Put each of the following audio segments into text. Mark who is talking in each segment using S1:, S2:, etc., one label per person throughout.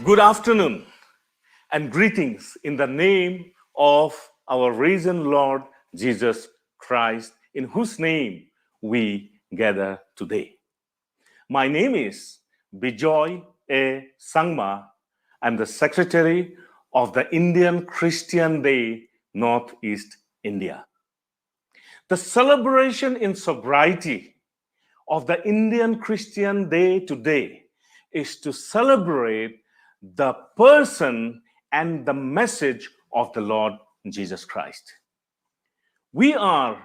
S1: Good afternoon and greetings in the name of our risen Lord Jesus Christ, in whose name we gather today. My name is Bijoy A. Sangma. I'm the Secretary of the Indian Christian Day, Northeast India. The celebration in sobriety of the Indian Christian Day today is to celebrate the person and the message of the Lord Jesus Christ. We are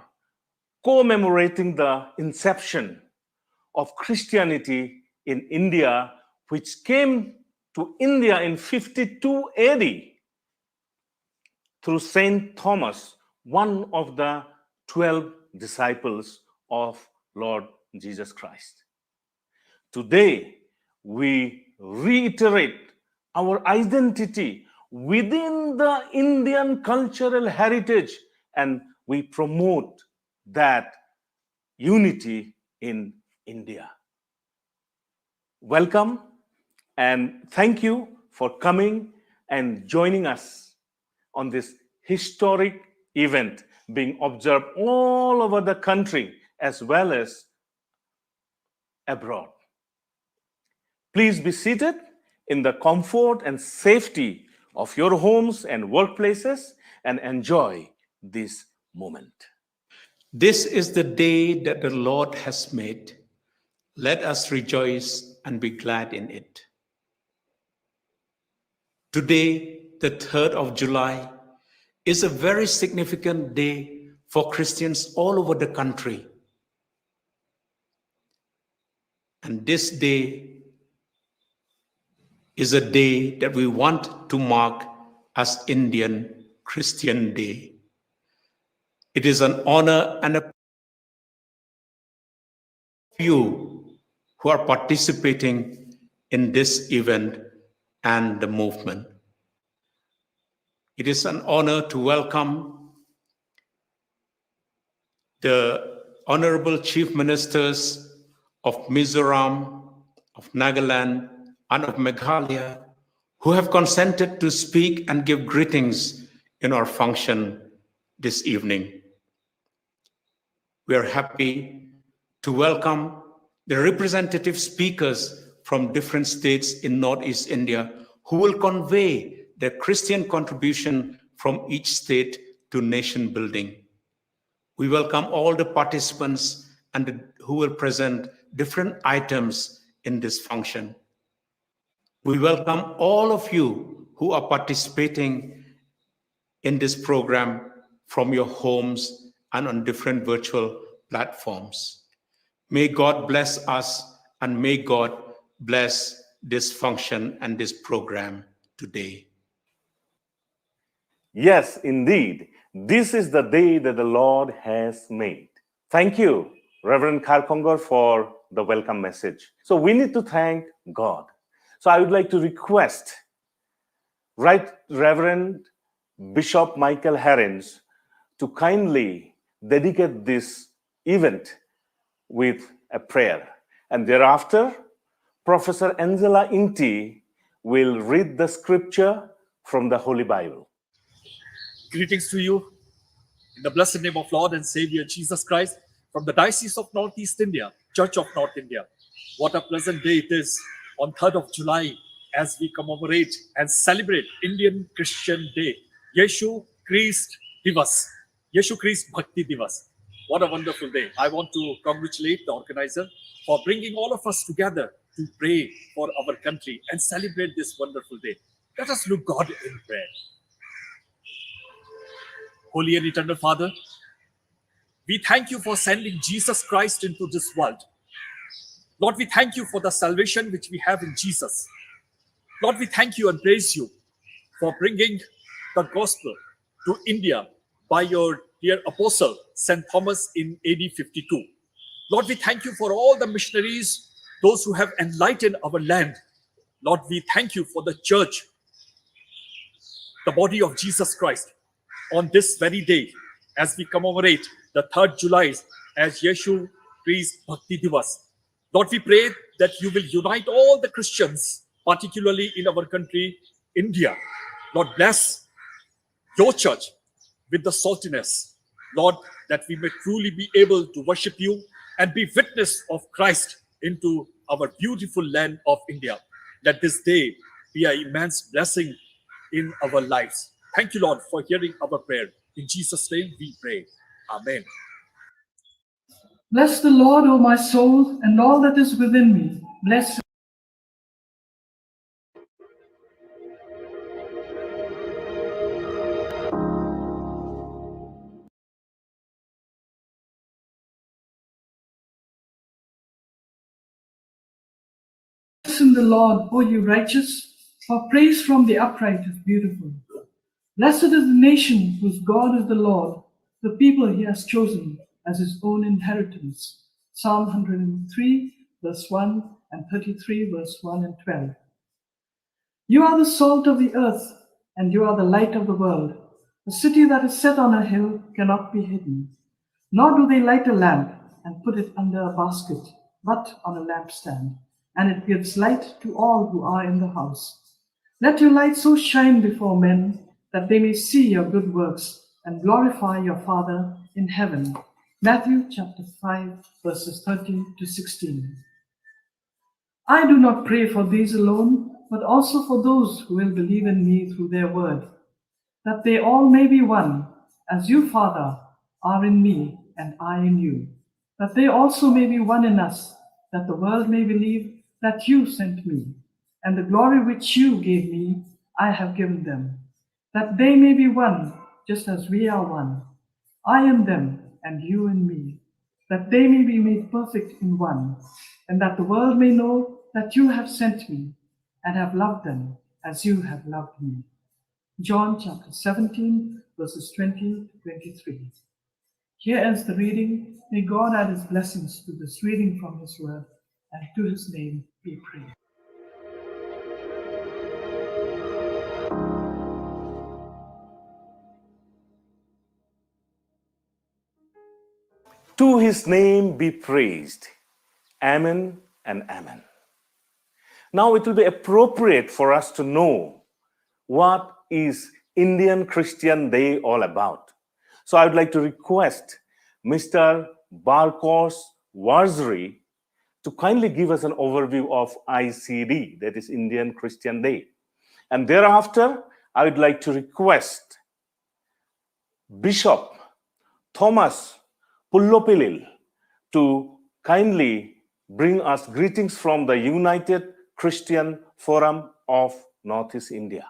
S1: commemorating the inception of Christianity in India, which came to India in 52 AD through Saint Thomas, one of the 12 disciples of Lord Jesus Christ. Today, we reiterate our identity within the Indian cultural heritage, and we promote that unity in India. Welcome and thank you for coming and joining us on this historic event being observed all over the country as well as abroad. Please be seated in the comfort and safety of your homes and workplaces and enjoy this moment.
S2: This is the day that the Lord has made. Let us rejoice and be glad in it. Today, the 3rd of July, is a very significant day for Christians all over the country. And this day is a day that we want to mark as Indian Christian Day. It is an honor and a few who are participating in this event and the movement. It is an honor to welcome the Honorable Chief Ministers of Mizoram, of Nagaland, and of Meghalaya, who have consented to speak and give greetings in our function this evening. We are happy to welcome the representative speakers from different states in Northeast India who will convey the Christian contribution from each state to nation building. We welcome all the participants and who will present different items in this function. We welcome all of you who are participating in this program from your homes and on different virtual platforms. May God bless us and may God bless this function and this program today.
S1: Yes, indeed. This is the day that the Lord has made. Thank you, Reverend Kharkongor, for the welcome message. So we need to thank God. So I would like to request Right Reverend Bishop Michael Herrens to kindly dedicate this event with a prayer. And thereafter, Professor Angela Inti will read the scripture from the Holy Bible.
S3: Greetings to you in the blessed name of Lord and Savior Jesus Christ from the Diocese of Northeast India, Church of North India. What a pleasant day it is on 3rd of July as we commemorate and celebrate Indian Christian Day, Yeshu Christ Divas, Yeshu Christ Bhakti Divas. What a wonderful day. I want to congratulate the organizer for bringing all of us together to pray for our country and celebrate this wonderful day. Let us look God in prayer. Holy and eternal Father, we thank you for sending Jesus Christ into this world. Lord, we thank you for the salvation which we have in Jesus. Lord, we thank you and praise you for bringing the gospel to India by your dear apostle, St. Thomas in AD 52. Lord, we thank you for all the missionaries, those who have enlightened our land. Lord, we thank you for the church, the body of Jesus Christ, on this very day as we commemorate the 3rd July as Yeshu Christ Bhakti Divas. Lord, we pray that you will unite all the Christians particularly in our country, India. Lord, bless your church with the saltiness, Lord, that we may truly be able to worship you and be witness of Christ into our beautiful land of India. Let this day be an immense blessing in our lives. Thank you, Lord, for hearing our prayer. In Jesus' name we pray. Amen.
S4: Bless the Lord, O my soul, and all that is within me. Bless in the Lord, O you righteous, for praise from the upright is beautiful. Blessed is the nation whose God is the Lord, the people he has chosen as his own inheritance. Psalm 103, verse 1 and 33, verse 1 and 12. You are the salt of the earth, and you are the light of the world. A city that is set on a hill cannot be hidden. Nor do they light a lamp and put it under a basket, but on a lampstand, and it gives light to all who are in the house. Let your light so shine before men that they may see your good works and glorify your Father in heaven. Matthew chapter 5, verses 13 to 16. I do not pray for these alone, but also for those who will believe in me through their word, that they all may be one, as you, Father, are in me and I in you, that they also may be one in us, that the world may believe that you sent me, and the glory which you gave me I have given them, that they may be one, just as we are one, I in them and you in me, that they may be made perfect in one, and that the world may know that you have sent me and have loved them as you have loved me. John chapter 17, verses 20 to 23. Here ends the reading. May God add his blessings to this reading from his word, and to his name be praised.
S1: To his name be praised. Amen and amen. Now it will be appropriate for us to know what is Indian Christian Day all about. So I would like to request Mr. Barkos Warzri to kindly give us an overview of ICD, that is Indian Christian Day. And thereafter, I would like to request Bishop Thomas Pullopilil to kindly bring us greetings from the United Christian Forum of Northeast India.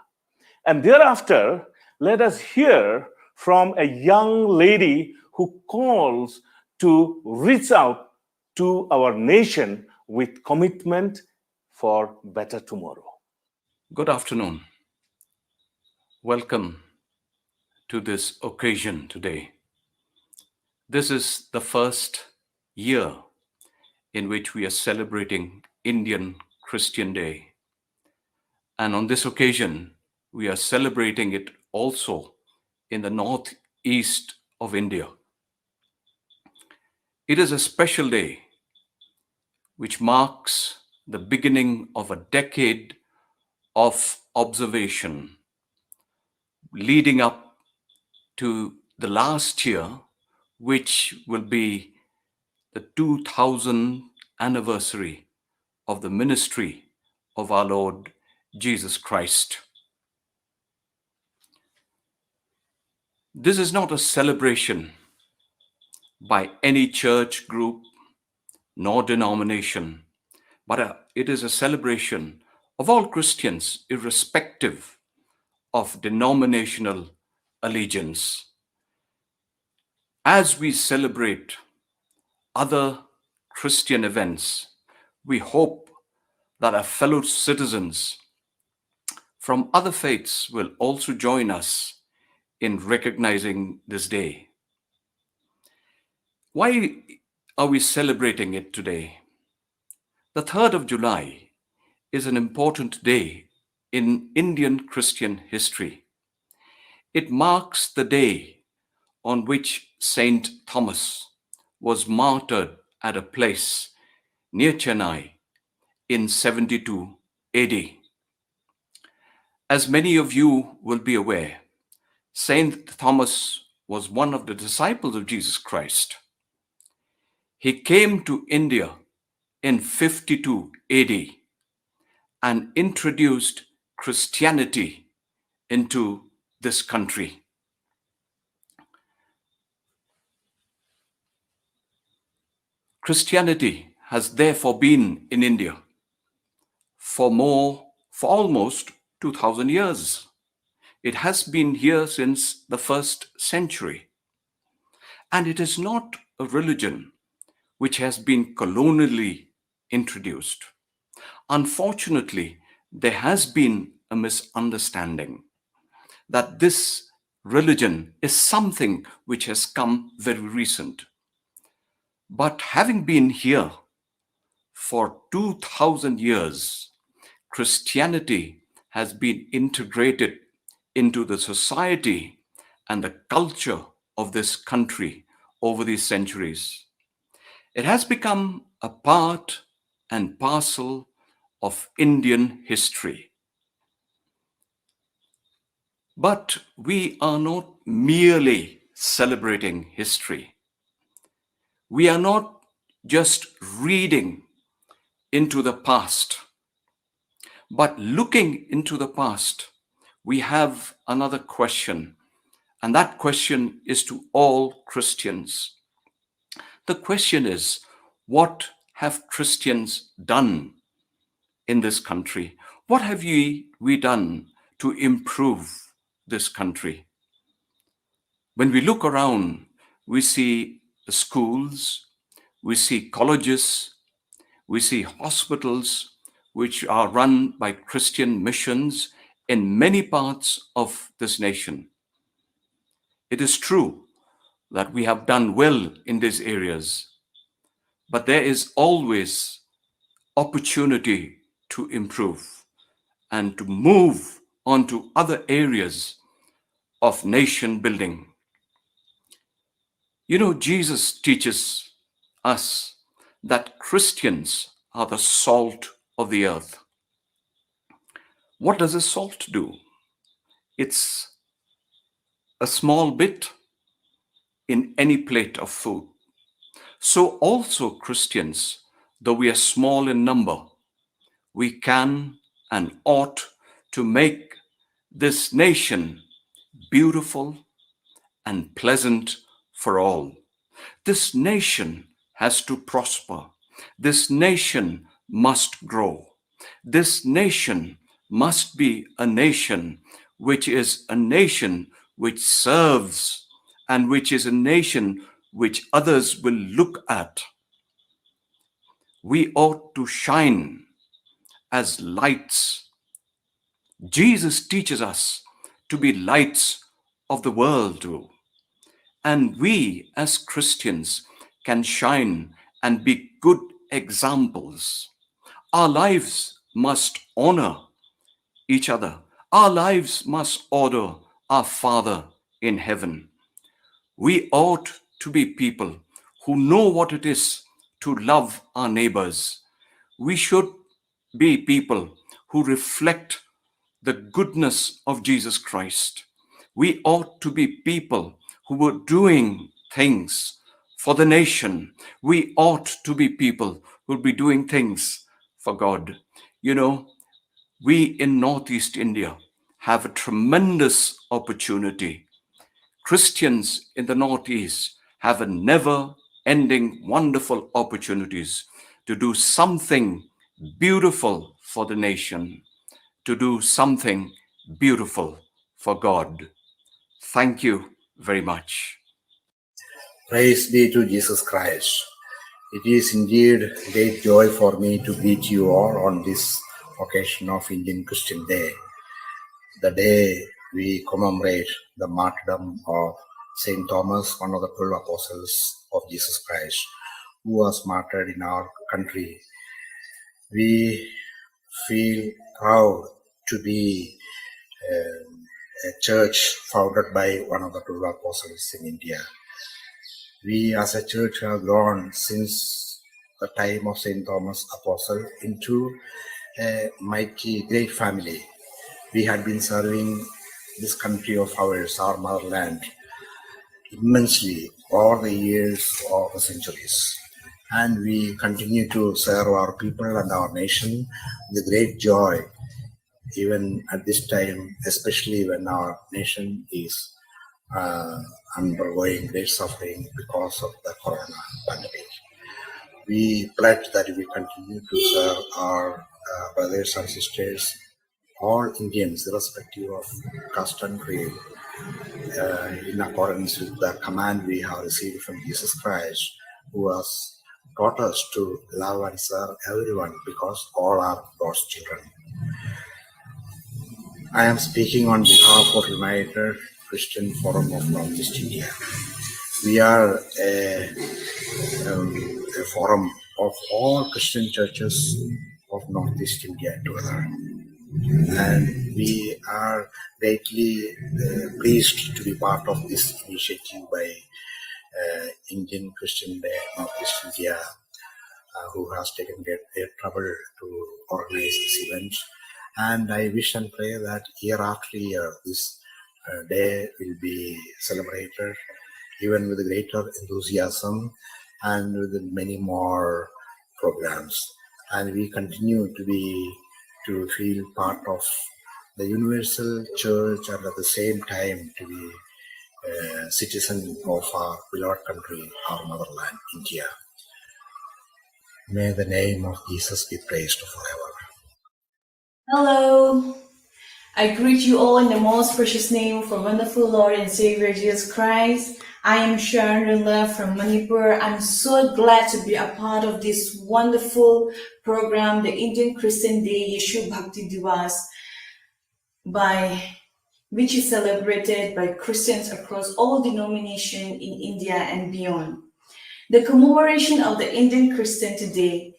S1: And thereafter, let us hear from a young lady who calls to reach out to our nation with commitment for better tomorrow.
S5: Good afternoon. Welcome to this occasion today. This is the first year in which we are celebrating Indian Christian Day. And on this occasion, we are celebrating it also in the northeast of India. It is a special day which marks the beginning of a decade of observation leading up to the last year, which will be the 2000th anniversary of the ministry of our Lord Jesus Christ. This is not a celebration by any church group nor denomination, but it is a celebration of all Christians, irrespective of denominational allegiance. As we celebrate other Christian events, we hope that our fellow citizens from other faiths will also join us in recognizing this day. Why are we celebrating it today? The 3rd of July is an important day in Indian Christian history. It marks the day on which Saint Thomas was martyred at a place near Chennai in 72 AD. As many of you will be aware, Saint Thomas was one of the disciples of Jesus Christ. He came to India in 52 AD and introduced Christianity into this country. Christianity has therefore been in India for almost 2000 years. It has been here since the 1st century. And it is not a religion which has been colonially introduced. Unfortunately, there has been a misunderstanding that this religion is something which has come very recent. But having been here for 2000 years, Christianity has been integrated into the society and the culture of this country over these centuries. It has become a part and parcel of Indian history. But we are not merely celebrating history. We are not just reading into the past, but looking into the past, we have another question, and that question is to all Christians. The question is, what have Christians done in this country? What have we done to improve this country? When we look around, we see the schools, we see colleges, we see hospitals which are run by Christian missions in many parts of this nation. It is true that we have done well in these areas, but there is always opportunity to improve and to move on to other areas of nation building. You know, Jesus teaches us that Christians are the salt of the earth. What does a salt do? It's a small bit in any plate of food. So also Christians, though we are small in number, we can and ought to make this nation beautiful and pleasant for all. This nation has to prosper. This nation must grow. This nation must be a nation which is a nation which serves and which is a nation which others will look at. We ought to shine as lights. Jesus teaches us to be lights of the world too. And we as Christians can shine and be good examples. Our lives must honor each other. Our lives must honor our Father in heaven. We ought to be people who know what it is to love our neighbors. We should be people who reflect the goodness of Jesus Christ. We ought to be people who were doing things for the nation. We ought to be people who will be doing things for God. You know, we in Northeast India have a tremendous opportunity. Christians in the Northeast have a never-ending, wonderful opportunities to do something beautiful for the nation, to do something beautiful for God. Thank you very much.
S6: Praise be to Jesus Christ. It is indeed great joy for me to greet you all on this occasion of Indian Christian Day, the day we commemorate the martyrdom of Saint Thomas, one of the 12 apostles of Jesus Christ, who was martyred in our country. We feel proud to be a church founded by one of the 12 apostles in India. We as a church have grown since the time of Saint Thomas Apostle into a mighty great family. We had been serving this country of ours, our motherland, immensely over the years, over the centuries. And we continue to serve our people and our nation with great joy, even at this time, especially when our nation is undergoing great suffering because of the corona pandemic. We pledge that we continue to serve our brothers and sisters, all Indians, irrespective of caste and creed, in accordance with the command we have received from Jesus Christ, who has taught us to love and serve everyone because all are God's children. I am speaking on behalf of United Christian Forum of Northeast India. We are a forum of all Christian churches of Northeast India together. And we are greatly pleased to be part of this initiative by Indian Christian Day Northeast India, who has taken great trouble to organize this event. And I wish and pray that year after year, this day will be celebrated even with greater enthusiasm and with many more programs. And we continue to feel part of the universal church and at the same time to be a citizen of our beloved country, our motherland, India. May the name of Jesus be praised forever.
S7: Hello. I greet you all in the most precious name of our wonderful Lord and Savior Jesus Christ. I am Sharon Rilla from Manipur. I'm so glad to be a part of this wonderful program, the Indian Christian Day Yeshu Bhakti Divas, which is celebrated by Christians across all denominations in India and beyond. The commemoration of the Indian Christian today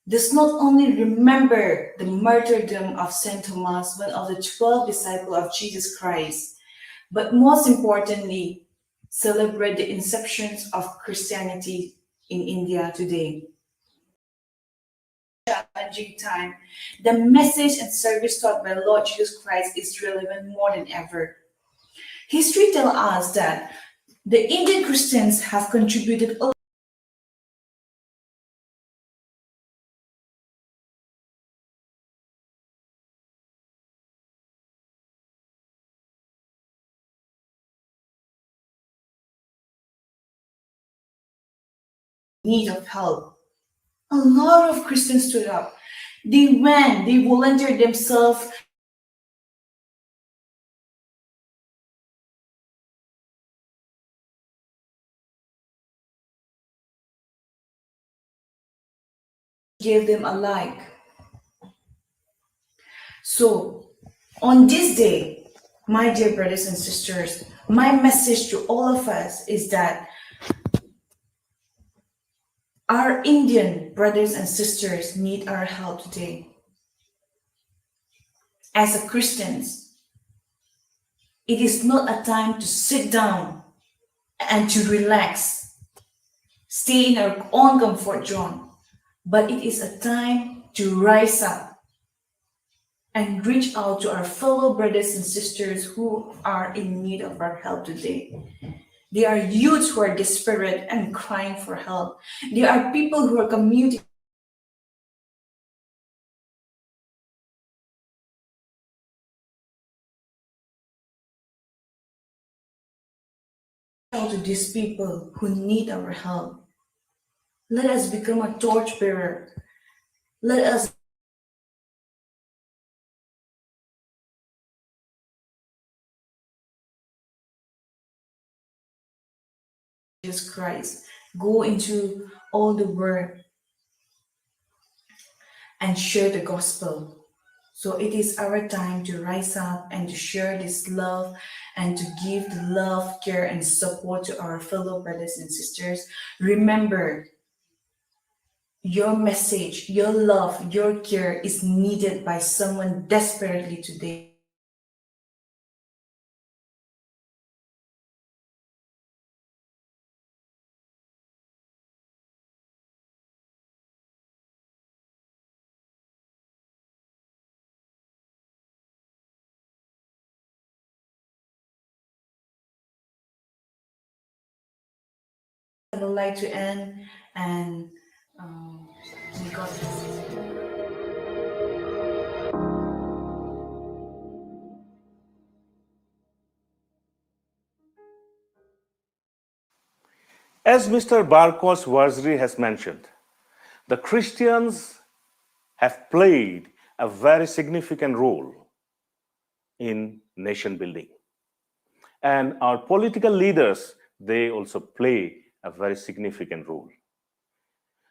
S7: does not only remember the martyrdom of St. Thomas, one of the 12 disciples of Jesus Christ, but most importantly, celebrate the inception of Christianity in India today. Challenging time, the message and service taught by Lord Jesus Christ is relevant more than ever. History tells us that the Indian Christians have contributed a need of help. A lot of Christians stood up. They volunteered themselves gave them a like. So, on this day, my dear brothers and sisters, my message to all of us is that our Indian brothers and sisters need our help today. As a Christians, it is not a time to sit down and to relax, stay in our own comfort zone, but it is a time to rise up and reach out to our fellow brothers and sisters who are in need of our help today. There are youths who are desperate and crying for help. There are people who are commuting out to these people who need our help. Let us become a torchbearer. Let us Jesus Christ go into all the world and share the gospel. So it is our time to rise up and to share this love and to give the love, care, and support to our fellow brothers and sisters. Remember, your message, your love, your care is needed by someone desperately today. would like to end, and may God bless you.
S1: As Mr. Barkos Wazri has mentioned, the Christians have played a very significant role in nation building. And our political leaders, they also play a very significant role.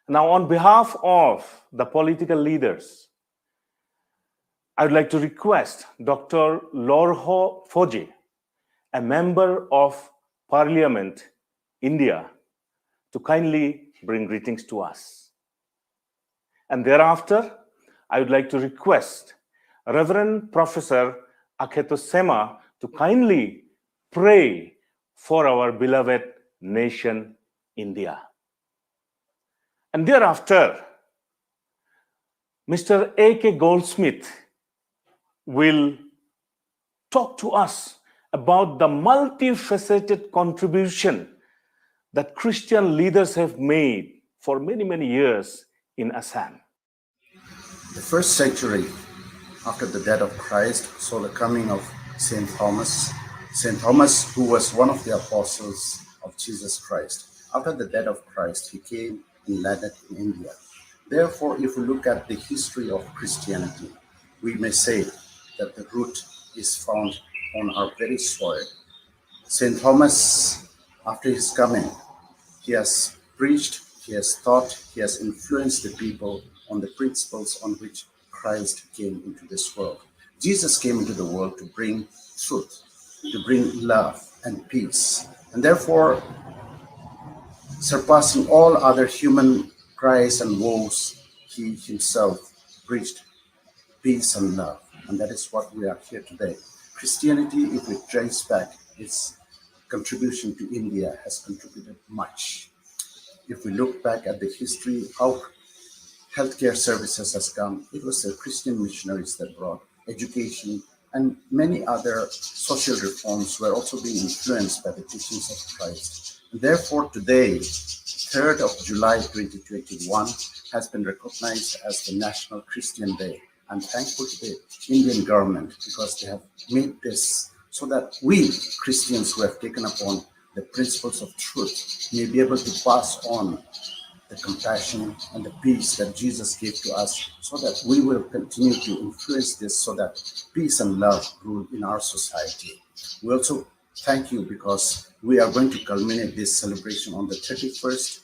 S1: Now, on behalf of the political leaders, I would like to request Dr. Lorho Foje, a member of Parliament, India, to kindly bring greetings to us. And thereafter, I would like to request Reverend Professor Aketo Sema to kindly pray for our beloved nation, India. And thereafter, Mr. A.K. Goldsmith will talk to us about the multifaceted contribution that Christian leaders have made for many, many years in Assam.
S6: The first century after the death of Christ saw the coming of St. Thomas. St. Thomas, who was one of the apostles of Jesus Christ. After the death of Christ, he came and landed in India. Therefore, if we look at the history of Christianity, we may say that the root is found on our very soil. St. Thomas, after his coming, he has preached, he has taught, he has influenced the people on the principles on which Christ came into this world. Jesus came into the world to bring truth, to bring love and peace. And therefore, surpassing all other human cries and woes, he himself preached peace and love. And that is what we are here today. Christianity, if we trace back its contribution to India, has contributed much. If we look back at the history, how healthcare services has come, it was the Christian missionaries that brought education, and many other social reforms were also being influenced by the teachings of Christ. And therefore, today, 3rd of July 2021, has been recognized as the National Christian Day. I'm thankful to the Indian government because they have made this so that we Christians who have taken upon the principles of truth may be able to pass on the compassion and the peace that Jesus gave to us, so that we will continue to influence this, so that peace and love rule in our society. We also thank you because we are going to culminate this celebration on the 31st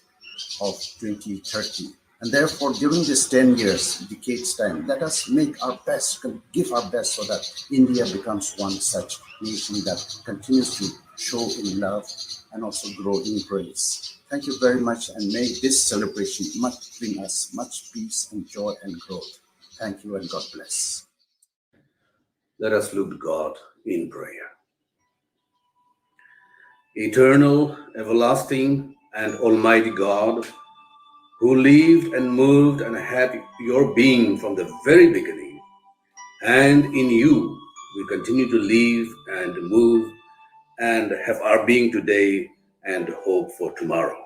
S6: of 2030. And therefore, during this 10 years, decades time, let us make our best, give our best so that India becomes one such nation that continues to show in love and also grow in grace. Thank you very much, and may this celebration bring us much peace and joy and growth. Thank you, and God bless.
S8: Let us look to God in prayer. Eternal, everlasting, and almighty God, who lived and moved and had your being from the very beginning, and in you we continue to live and move and have our being today and hope for tomorrow.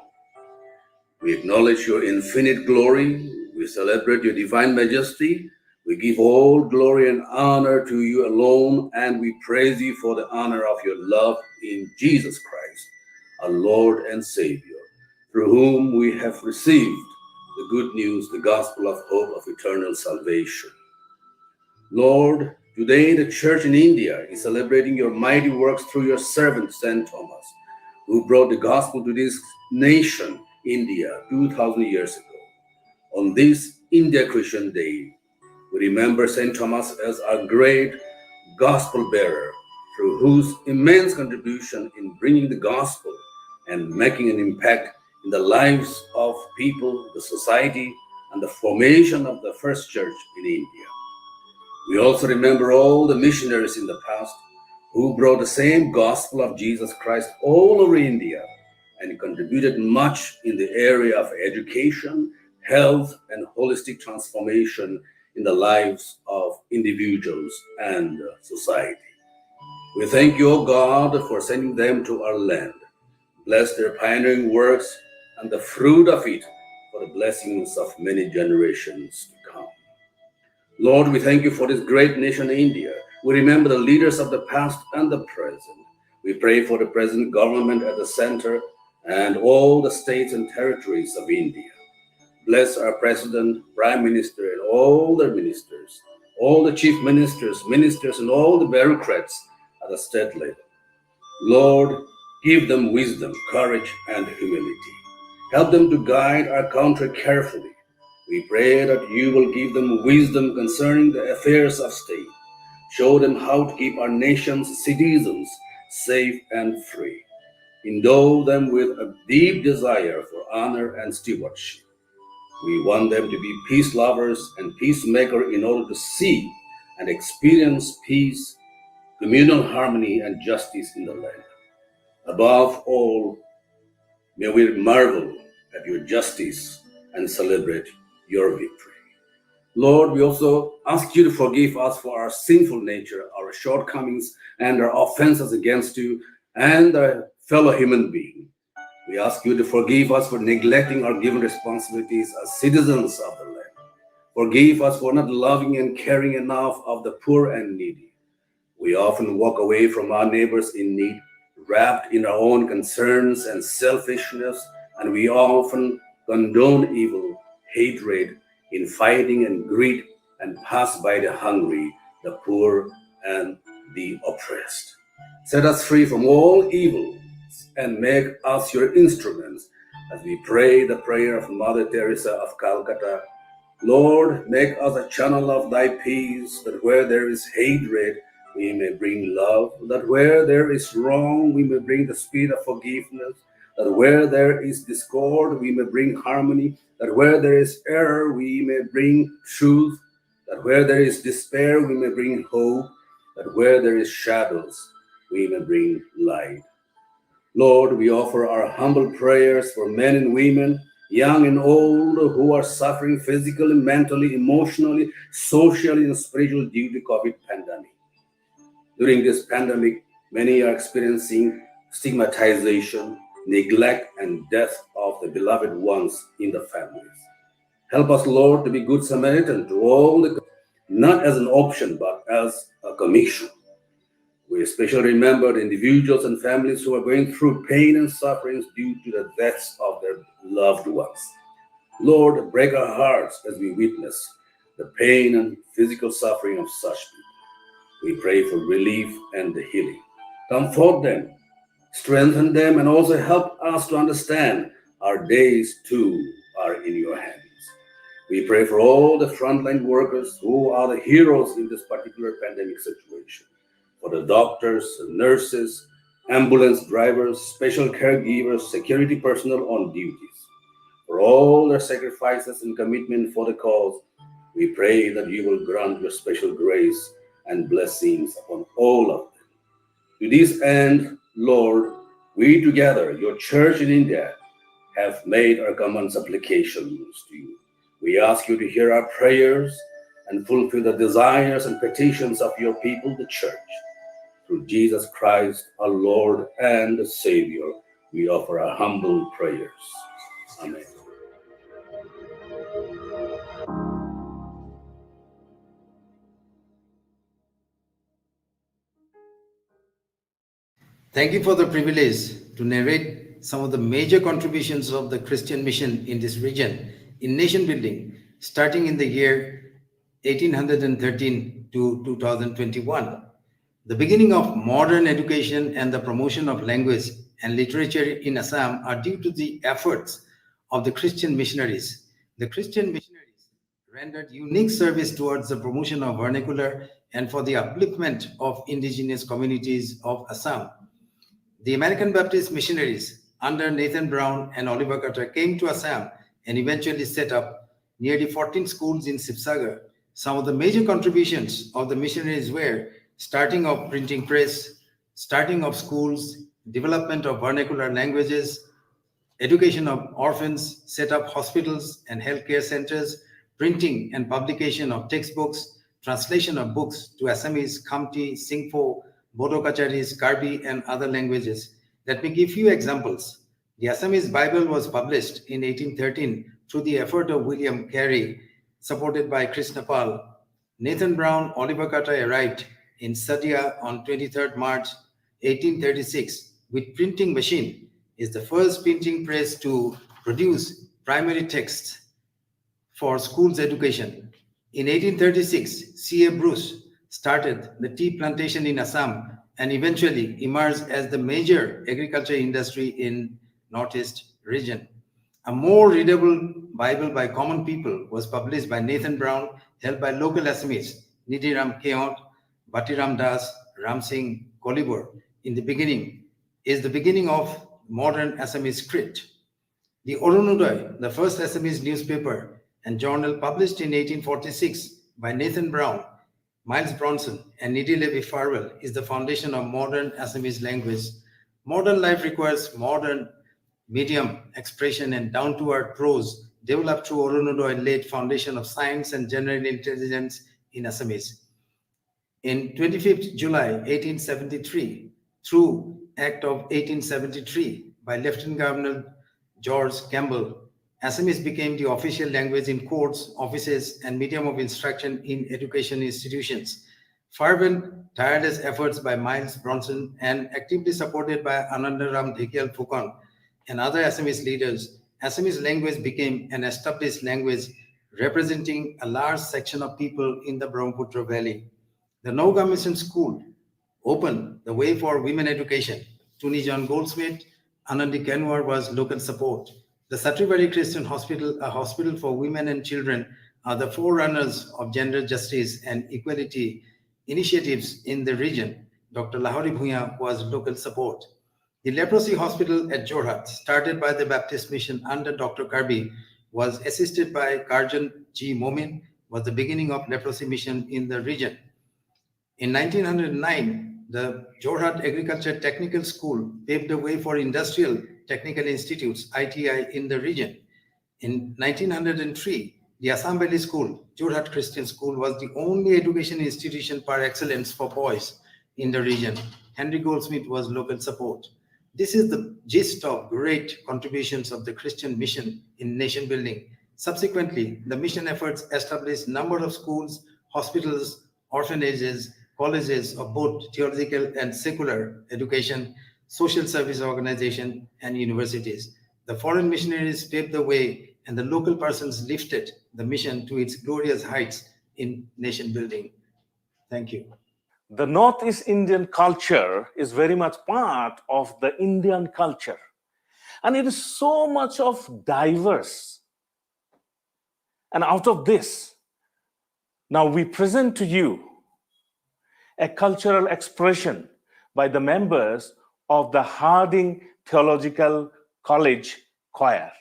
S8: We acknowledge your infinite glory. We celebrate your divine majesty. We give all glory and honor to you alone, and we praise you for the honor of your love in Jesus Christ, our Lord and Savior, through whom we have received the good news, the gospel of hope of eternal salvation. Lord, today the church in India is celebrating your mighty works through your servant, St. Thomas, who brought the gospel to this nation, India, 2,000 years ago. On this India Christian Day, we remember St. Thomas as our great gospel bearer, through whose immense contribution in bringing the gospel and making an impact in the lives of people, the society, and the formation of the first church in India. We also remember all the missionaries in the past who brought the same gospel of Jesus Christ all over India and contributed much in the area of education, health, and holistic transformation in the lives of individuals and society. We thank you, O God, for sending them to our land. Bless their pioneering works and the fruit of it for the blessings of many generations to come. Lord, we thank you for this great nation, India. We remember the leaders of the past and the present. We pray for the present government at the center and all the states and territories of India. Bless our president, prime minister, and all their ministers, all the chief ministers, and all the bureaucrats at the state level. Lord, give them wisdom, courage, and humility. Help them to guide our country carefully. We pray that you will give them wisdom concerning the affairs of state. Show them how to keep our nation's citizens safe and free. Endow them with a deep desire for honor and stewardship. We want them to be peace lovers and peacemakers in order to see and experience peace, communal harmony, and justice in the land. Above all, may we marvel at your justice and celebrate your victory. Lord, we also ask you to forgive us for our sinful nature, our shortcomings, and our offenses against you and our fellow human being. We ask you to forgive us for neglecting our given responsibilities as citizens of the land. Forgive us for not loving and caring enough of the poor and needy. We often walk away from our neighbors in need, wrapped in our own concerns and selfishness, and we often condone evil, hatred, infighting and greed, and pass by the hungry, the poor, and the oppressed. Set us free from all evil and make us your instruments as we pray the prayer of Mother Teresa of Calcutta. Lord, make us a channel of thy peace, that where there is hatred, we may bring love, that where there is wrong, we may bring the spirit of forgiveness, that where there is discord, we may bring harmony, that where there is error, we may bring truth, that where there is despair, we may bring hope, that where there is shadows, we may bring light. Lord, we offer our humble prayers for men and women, young and old, who are suffering physically, mentally, emotionally, socially, and spiritually due to COVID pandemic. During this pandemic, many are experiencing stigmatization, neglect, and death of the beloved ones in the families. Help us, Lord, to be good Samaritan to all, not as an option, but as a commission. We especially remember the individuals and families who are going through pain and sufferings due to the deaths of their loved ones. Lord, break our hearts as we witness the pain and physical suffering of such people. We pray for relief and the healing. Comfort them, strengthen them, and also help us to understand our days too are in your hands. We pray for all the frontline workers who are the heroes in this particular pandemic situation. For the doctors, nurses, ambulance drivers, special caregivers, security personnel on duties. For all their sacrifices and commitment for the cause, we pray that you will grant your special grace and blessings upon all of them. To this end, Lord, we together, your church in India, have made our common supplications to you. We ask you to hear our prayers and fulfill the desires and petitions of your people, the church. Through Jesus Christ, our Lord and Savior, we offer our humble prayers. Amen.
S9: Thank you for the privilege to narrate some of the major contributions of the Christian mission in this region in nation building, starting in the year 1813 to 2021. The beginning of modern education and the promotion of language and literature in Assam are due to the efforts of the Christian missionaries. The Christian missionaries rendered unique service towards the promotion of vernacular and for the upliftment of indigenous communities of Assam. The American Baptist missionaries under Nathan Brown and Oliver Carter came to Assam and eventually set up nearly 14 schools in Sibsagar. Some of the major contributions of the missionaries were starting of printing press, starting of schools, development of vernacular languages, education of orphans, set up hospitals and healthcare centers, printing and publication of textbooks, translation of books to Assamese, Khamti, Singpho, Bodo Kacharis, Karbi, and other languages. Let me give you examples. The Assamese Bible was published in 1813 through the effort of William Carey, supported by Krishnapal. Nathan Brown, Oliver Carter arrived in Sadia on 23rd March 1836 with printing machine. Is the first printing press to produce primary texts for schools education. In 1836, C.A. Bruce started the tea plantation in Assam and eventually emerged as the major agriculture industry in Northeast region. A more readable Bible by common people was published by Nathan Brown, helped by local Assamese, Nidiram Keont, Batiram Das, Ram Singh Kolibor. In the beginning is the beginning of modern Assamese script. The Oronodoy, the first Assamese newspaper and journal published in 1846 by Nathan Brown, Miles Bronson, and Nidi Levi Farwell, is the foundation of modern Assamese language. Modern life requires modern medium expression and down-to-earth prose developed through Oronodoy laid foundation of science and general intelligence in Assamese. In 25th July 1873, through Act of 1873 by Lieutenant Governor George Campbell, Assamese became the official language in courts, offices, and medium of instruction in education institutions. Fervent, tireless efforts by Miles Bronson and actively supported by Anandaram Dhekial Phukon and other Assamese leaders, Assamese language became an established language representing a large section of people in the Brahmaputra Valley. The Nauga Mission School opened the way for women education. Tuni John Goldsmith, Anandi Kanwar was local support. The Satribari Christian Hospital, a hospital for women and children, are the forerunners of gender justice and equality initiatives in the region. Dr. Lahori Bhuya was local support. The leprosy hospital at Jorhat, started by the Baptist Mission under Dr. Kirby, was assisted by Karjan G. Momin, was the beginning of leprosy mission in the region. In 1909, the Jorhat Agriculture Technical School paved the way for industrial technical institutes, ITI, in the region. In 1903, the Assam Valley School, Jorhat Christian School, was the only education institution par excellence for boys in the region. Henry Goldsmith was local support. This is the gist of great contributions of the Christian mission in nation building. Subsequently, the mission efforts established a number of schools, hospitals, orphanages, colleges of both theological and secular education, social service organization, and universities. The foreign missionaries paved the way and the local persons lifted the mission to its glorious heights in nation building. Thank you.
S1: The Northeast Indian culture is very much part of the Indian culture. And it is so much of diverse. And out of this, now we present to you a cultural expression by the members of the Harding Theological College Choir.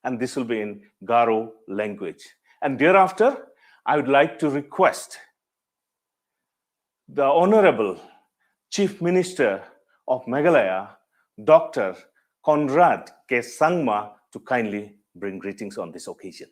S1: And this will be in Garo language. And thereafter, I would like to request the Honorable Chief Minister of Meghalaya, Dr. Conrad K. Sangma, to kindly bring greetings on this occasion.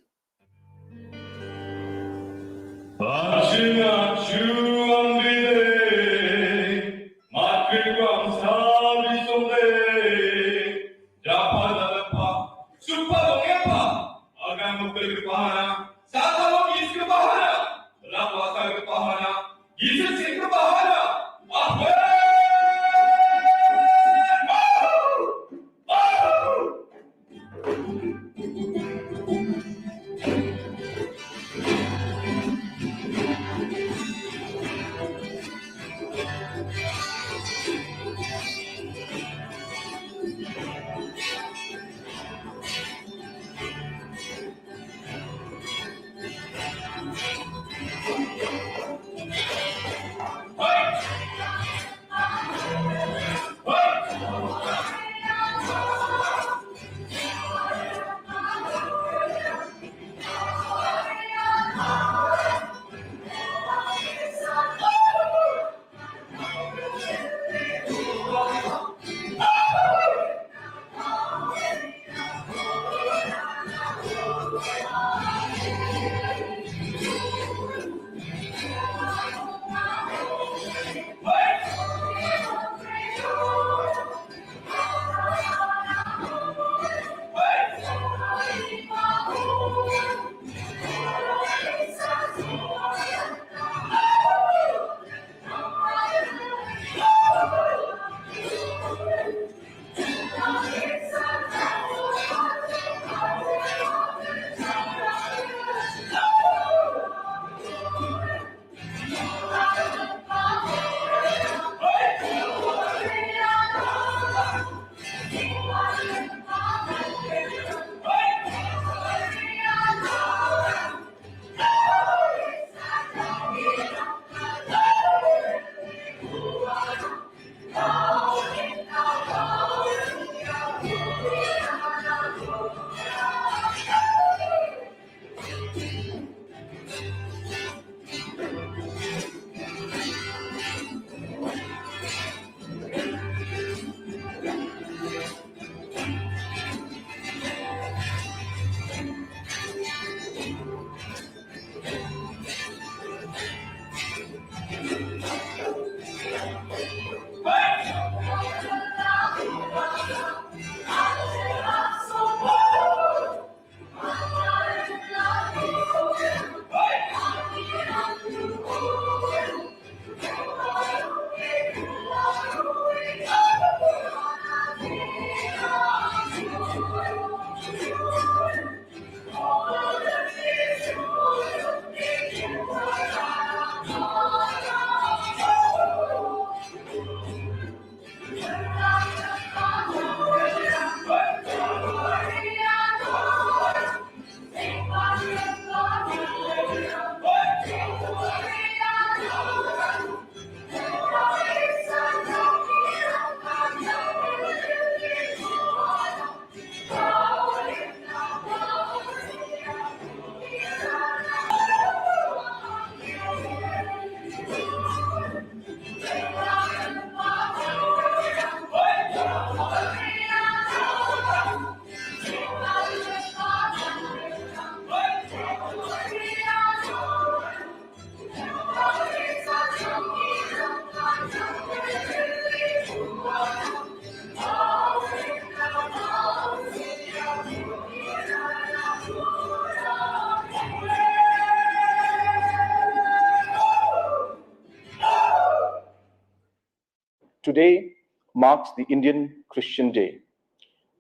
S10: Today marks the Indian Christian Day,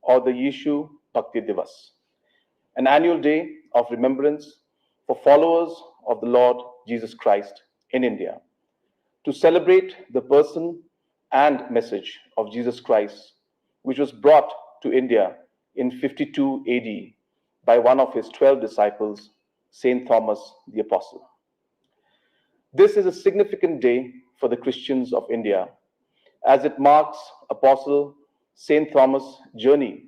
S10: or the Yeshu Bhakti Divas, an annual day of remembrance for followers of the Lord Jesus Christ in India, to celebrate the person and message of Jesus Christ, which was brought to India in 52 AD by one of his 12 disciples, Saint Thomas the Apostle. This is a significant day for the Christians of India, as it marks Apostle Saint Thomas' journey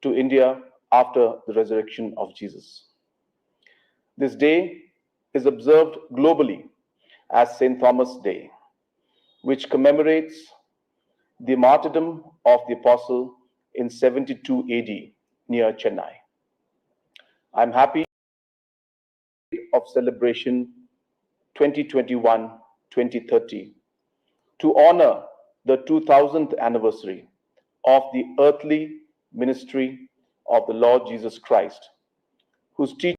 S10: to India after the resurrection of Jesus. This day is observed globally as Saint Thomas' Day, which commemorates the martyrdom of the apostle in 72 AD near Chennai. I'm happy of celebration 2021-2030 to honor the 2000th anniversary of the earthly ministry of the Lord Jesus Christ, whose teaching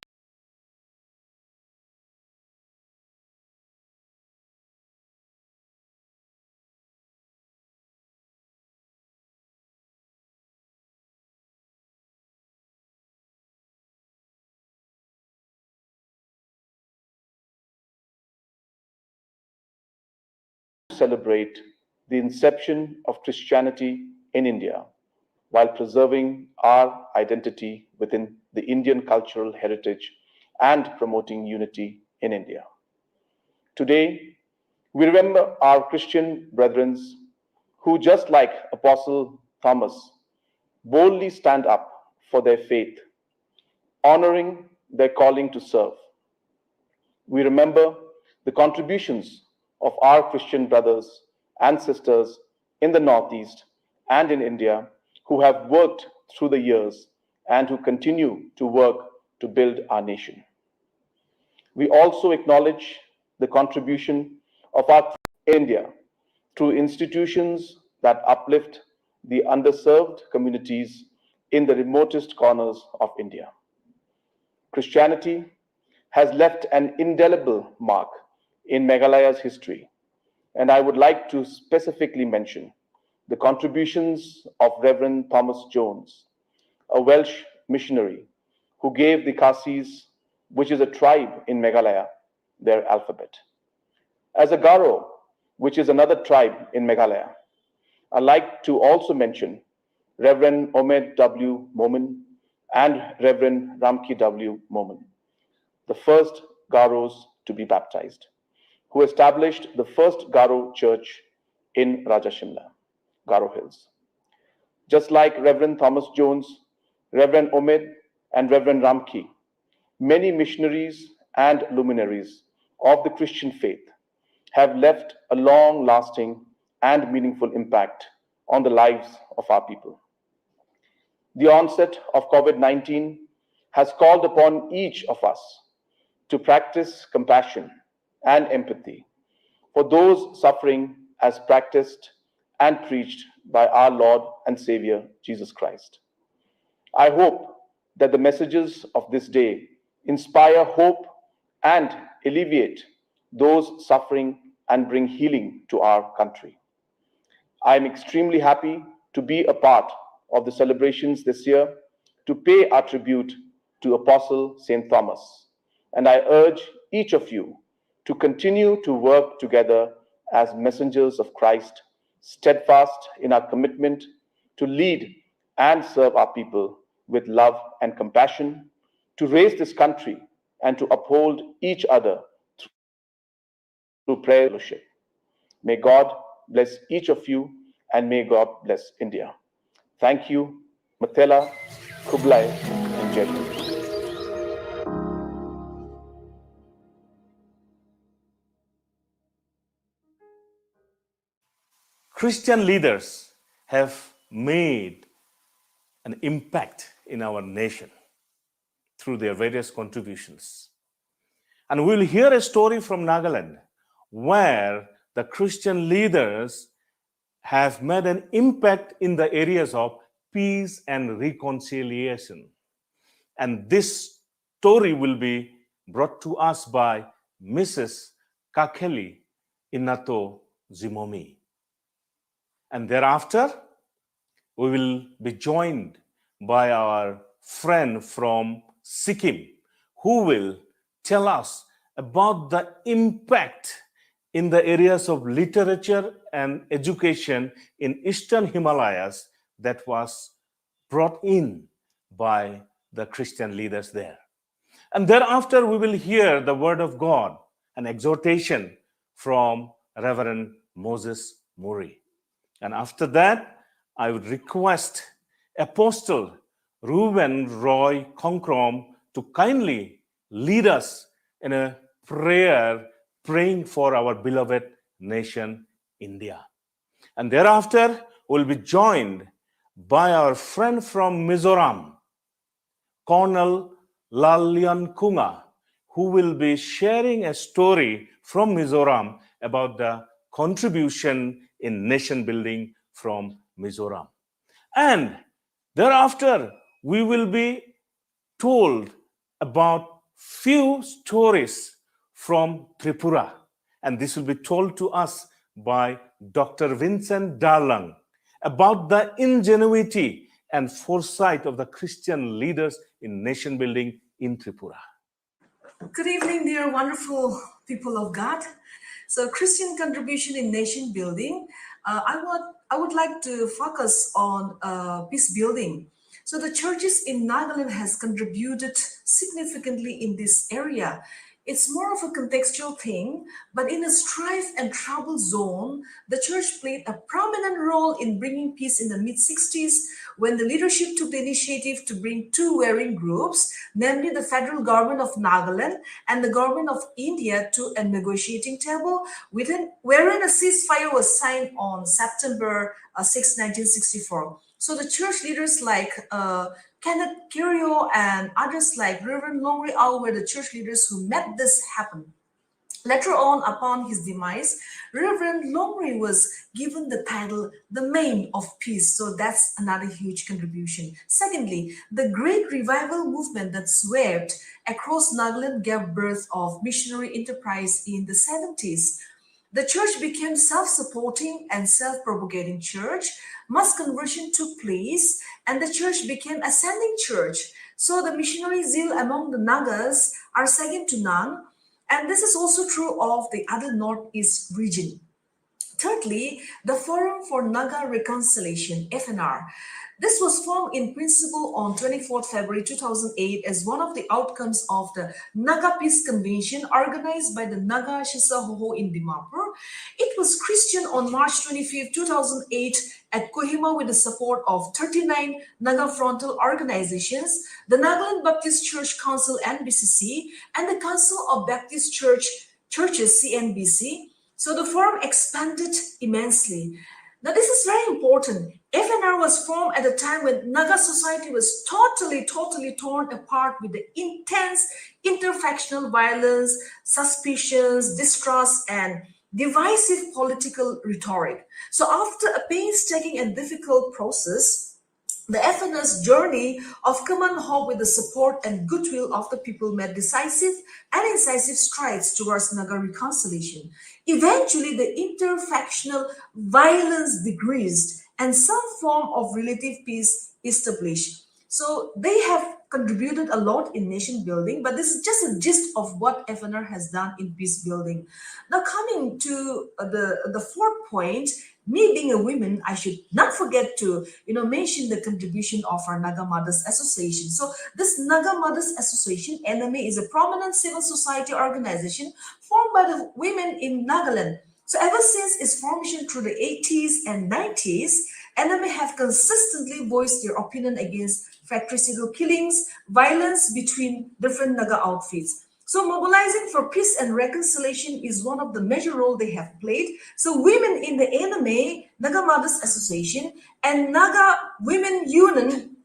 S10: celebrate the inception of Christianity in India while preserving our identity within the Indian cultural heritage and promoting unity in India. Today, we remember our Christian brethren who, just like Apostle Thomas, boldly stand up for their faith, honoring their calling to serve. We remember the contributions of our Christian brothers and sisters in the Northeast and in India who have worked through the years and who continue to work to build our nation. We also acknowledge the contribution of our India through institutions that uplift the underserved communities in the remotest corners of India. Christianity has left an indelible mark in Meghalaya's history, and I would like to specifically mention the contributions of Reverend Thomas Jones, a Welsh missionary who gave the Khasis, which is a tribe in Meghalaya, their alphabet. As a Garo, which is another tribe in Meghalaya, I'd like to also mention Reverend Omed W. Momin and Reverend Ramki W. Momin, the first Garos to be baptized, who established the first Garo church in Raja Shimla, Garo Hills. Just like Reverend Thomas Jones, Reverend Omed, and Reverend Ramki, many missionaries and luminaries of the Christian faith have left a long-lasting and meaningful impact on the lives of our people. The onset of COVID-19 has called upon each of us to practice compassion and empathy for those suffering as practiced and preached by our Lord and Savior, Jesus Christ. I hope that the messages of this day inspire hope and alleviate those suffering and bring healing to our country. I am extremely happy to be a part of the celebrations this year to pay our tribute to Apostle St. Thomas, and I urge each of you to continue to work together as messengers of Christ, steadfast in our commitment to lead and serve our people with love and compassion, to raise this country and to uphold each other through prayer and fellowship. May God bless each of you, and may God bless India. Thank you, Mathela, Kublai, and Jai Hind.
S1: Christian leaders have made an impact in our nation through their various contributions. And we'll hear a story from Nagaland where the Christian leaders have made an impact in the areas of peace and reconciliation. And this story will be brought to us by Mrs. Kakeli Inato Zimomi. And thereafter, we will be joined by our friend from Sikkim, who will tell us about the impact in the areas of literature and education in Eastern Himalayas that was brought in by the Christian leaders there. And thereafter, we will hear the word of God, an exhortation from Reverend Moses Murray. And after that, I would request Apostle Reuben Roy Konkrom to kindly lead us in a prayer, praying for our beloved nation, India. And thereafter, we'll be joined by our friend from Mizoram, Colonel Lallian Kunga, who will be sharing a story from Mizoram about the contribution in nation building from Mizoram. And thereafter, we will be told about few stories from Tripura. And this will be told to us by Dr. Vincent Darlang about the ingenuity and foresight of the Christian leaders in nation building in Tripura.
S11: Good evening, dear wonderful people of God. So, Christian contribution in nation building. I would like to focus on peace building. So, the churches in Nagaland has contributed significantly in this area. It's more of a contextual thing, but in a strife and trouble zone, the church played a prominent role in bringing peace in the mid-60s when the leadership took the initiative to bring two warring groups, namely the federal government of Nagaland and the government of India, to a negotiating table wherein a ceasefire was signed on September 6, 1964. So the church leaders like Kenneth Kirio and others like Reverend Longri Au were the church leaders who made this happen. Later on, upon his demise, Reverend Longri was given the title the Main of Peace. So that's another huge contribution. Secondly, the great revival movement that swept across Nagaland gave birth of missionary enterprise in the 70s. The church became self-supporting and self-propagating church. Mass conversion took place and the church became ascending church. So the missionary zeal among the Nagas are second to none. And this is also true of the other Northeast region. Thirdly, the Forum for Naga Reconciliation, FNR. This was formed in principle on 24th February 2008 as one of the outcomes of the Naga Peace Convention organized by the Naga Shisahoho in Dimapur. It was christened on March 25, 2008 at Kohima with the support of 39 Naga frontal organizations, the Nagaland Baptist Church Council NBCC, and the Council of Baptist Churches CNBC. So the forum expanded immensely. Now this is very important. FNR was formed at a time when Naga society was totally torn apart with the intense interfactional violence, suspicions, distrust, and divisive political rhetoric. So after a painstaking and difficult process, the FNR's journey of common hope with the support and goodwill of the people made decisive and incisive strides towards Naga reconciliation. Eventually, the interfactional violence decreased and some form of relative peace established. So they have contributed a lot in nation building, but this is just a gist of what FNR has done in peace building. Now coming to the fourth point, me being a woman, I should not forget to mention the contribution of our Naga Mothers Association. So this Naga Mothers Association, NMA, is a prominent civil society organization formed by the women in Nagaland. So ever since its formation through the 80s and 90s, NMA have consistently voiced their opinion against fratricidal killings, violence between different Naga outfits. So mobilizing for peace and reconciliation is one of the major roles they have played. So women in the NMA, Naga Mothers Association, and Naga Women Union,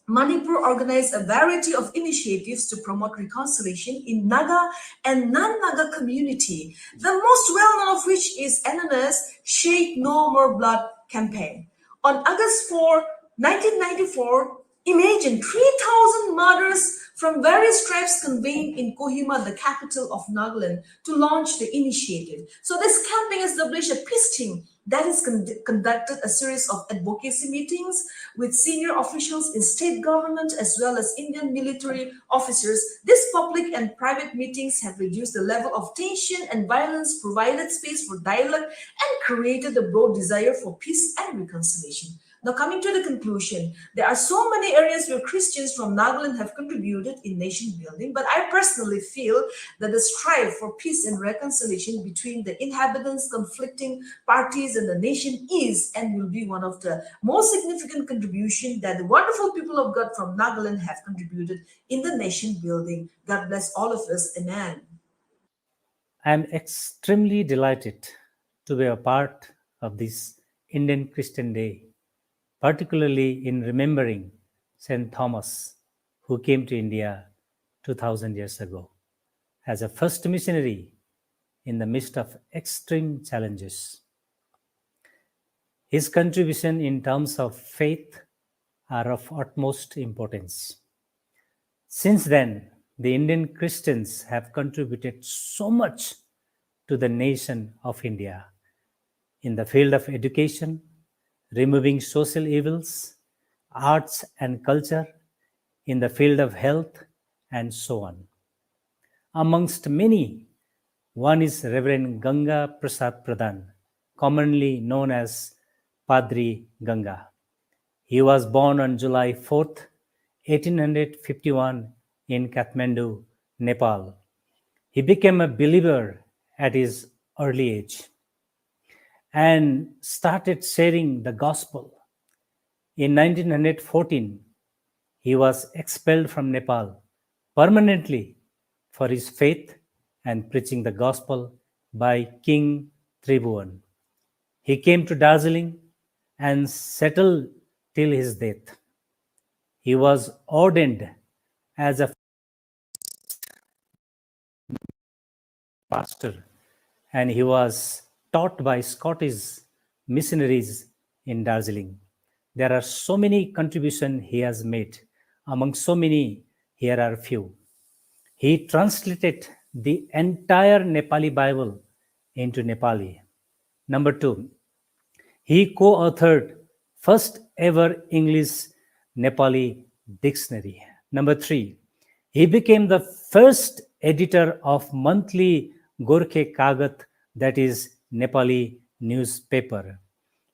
S11: Manipur organized a variety of initiatives to promote reconciliation in Naga and non-Naga community. The most well-known of which is NNS Shed No More Blood campaign. On August 4, 1994, imagine 3,000 mothers from various tribes convened in Kohima, the capital of Nagaland, to launch the initiative. So this campaign established a peace team that has conducted a series of advocacy meetings with senior officials in state government as well as Indian military officers. These public and private meetings have reduced the level of tension and violence, provided space for dialogue, and created a broad desire for peace and reconciliation. Now, coming to the conclusion, there are so many areas where Christians from Nagaland have contributed in nation building, but I personally feel that the strive for peace and reconciliation between the inhabitants, conflicting parties, and the nation is and will be one of the most significant contributions that the wonderful people of God from Nagaland have contributed in the nation building. God bless all of us. Amen.
S12: I am extremely delighted to be a part of this Indian Christian Day, particularly in remembering St. Thomas, who came to India 2000 years ago as a first missionary in the midst of extreme challenges. His contribution in terms of faith are of utmost importance. Since then, the Indian Christians have contributed so much to the nation of India in the field of education, removing social evils, arts and culture, in the field of health, and so on. Amongst many, one is Reverend Ganga Prasad Pradhan, commonly known as Padri Ganga. He was born on July 4th, 1851 in Kathmandu, Nepal. He became a believer at his early age and started sharing the gospel. In 1914, he was expelled from Nepal permanently for his faith and preaching the gospel by King Tribhuvan. He came to Darjeeling and settled till his death. He was ordained as a pastor, and he was taught by Scottish missionaries in Darjeeling. There are so many contributions he has made. Among so many, here are few. He translated the entire Nepali Bible into Nepali. Number 2, he co-authored first ever English Nepali dictionary. Number 3, he became the first editor of monthly Gorkhe Kagat, that is Nepali newspaper.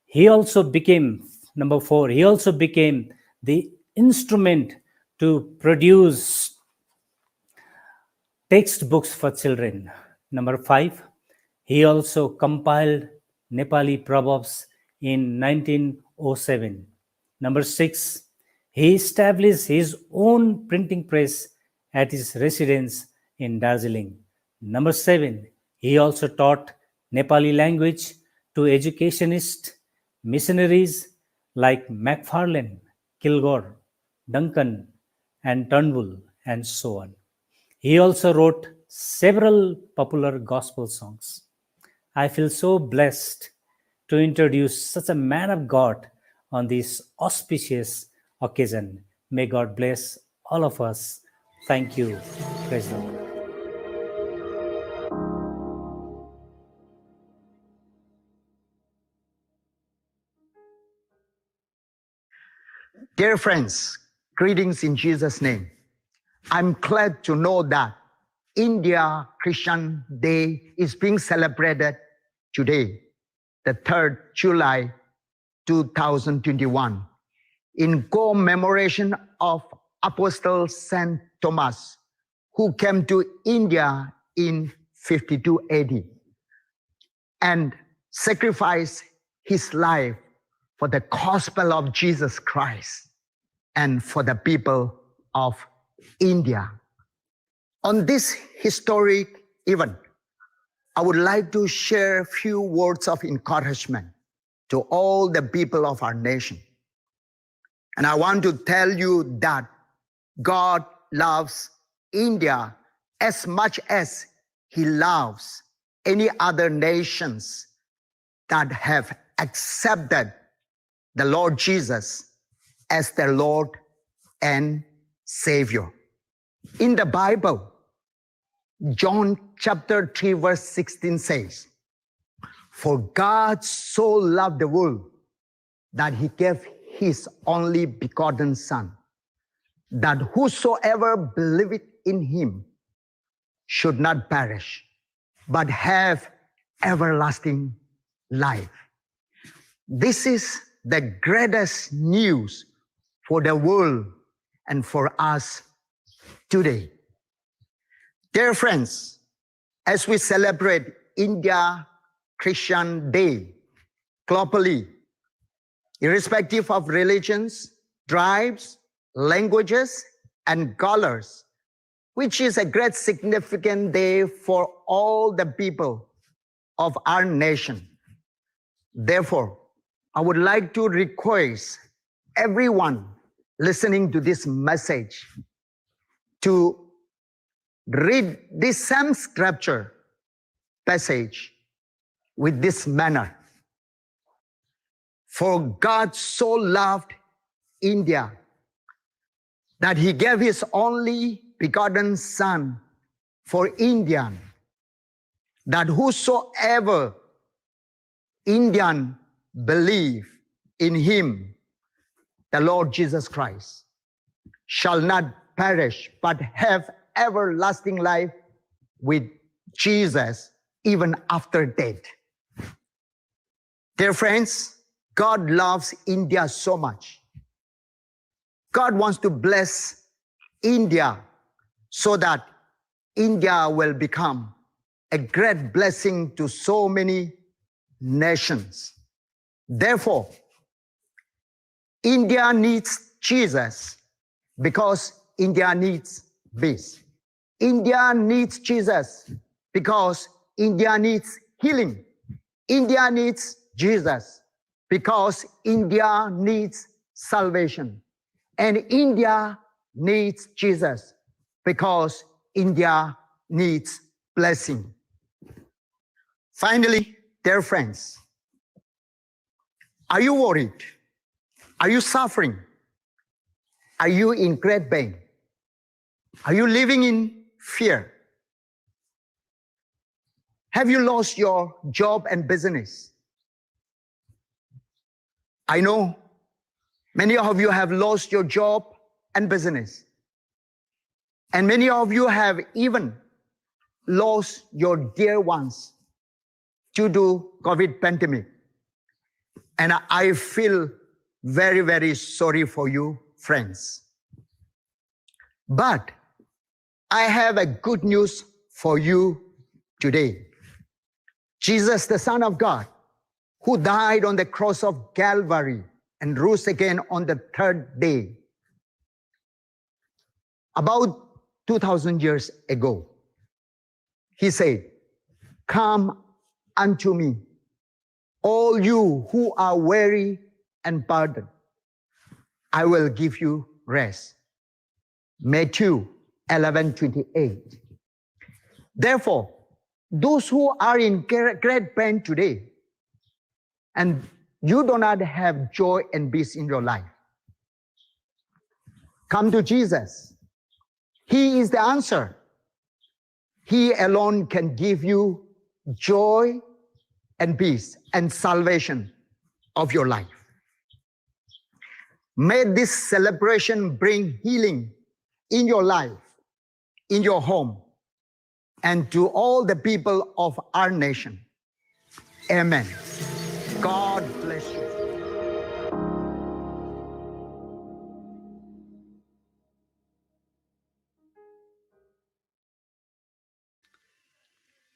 S12: He also became, number 4, he also became the instrument to produce textbooks for children. Number 5, he also compiled Nepali proverbs in 1907. Number 6, he established his own printing press at his residence in Darjeeling. Number 7, he also taught Nepali language to educationists, missionaries like McFarlane, Kilgore, Duncan, and Turnbull, and so on. He also wrote several popular gospel songs. I feel so blessed to introduce such a man of God on this auspicious occasion. May God bless all of us. Thank you. Praise the Lord.
S13: Dear friends, greetings in Jesus' name. I'm glad to know that India Christian Day is being celebrated today, the 3rd July 2021, in commemoration of Apostle St. Thomas, who came to India in 52 AD and sacrificed his life for the gospel of Jesus Christ and for the people of India. On this historic event, I would like to share a few words of encouragement to all the people of our nation. And I want to tell you that God loves India as much as He loves any other nations that have accepted the Lord Jesus as their Lord and Savior. In the Bible, John chapter 3 verse 16 says, For God so loved the world that he gave his only begotten Son, that whosoever believeth in him should not perish, but have everlasting life. This is the greatest news for the world and for us today. Dear friends, as we celebrate India Christian Day globally, irrespective of religions, tribes, languages, and colors, which is a great significant day for all the people of our nation. Therefore, I would like to request everyone listening to this message to read this same scripture passage with this manner. For God so loved India that he gave his only begotten Son for Indian, that whosoever Indian believe in him, the Lord Jesus Christ, shall not perish but have everlasting life with Jesus even after death. Dear friends, God loves India so much. God wants to bless India so that India will become a great blessing to so many nations. Therefore, India needs Jesus because India needs peace. India needs Jesus because India needs healing. India needs Jesus because India needs salvation. And India needs Jesus because India needs blessing. Finally, dear friends, are you worried? Are you suffering? Are you in great pain? Are you living in fear? Have you lost your job and business? I know many of you have lost your job and business. And many of you have even lost your dear ones due to COVID pandemic. And I feel very, very sorry for you, friends. But I have a good news for you today. Jesus, the Son of God, who died on the cross of Calvary and rose again on the third day, about 2,000 years ago, he said, "Come unto me, all you who are weary and burdened, I will give you rest." Matthew 11:28. Therefore, those who are in great pain today, and you do not have joy and peace in your life, come to Jesus. He is the answer. He alone can give you joy and peace and salvation of your life. May this celebration bring healing in your life, in your home, and to all the people of our nation. Amen. God bless you.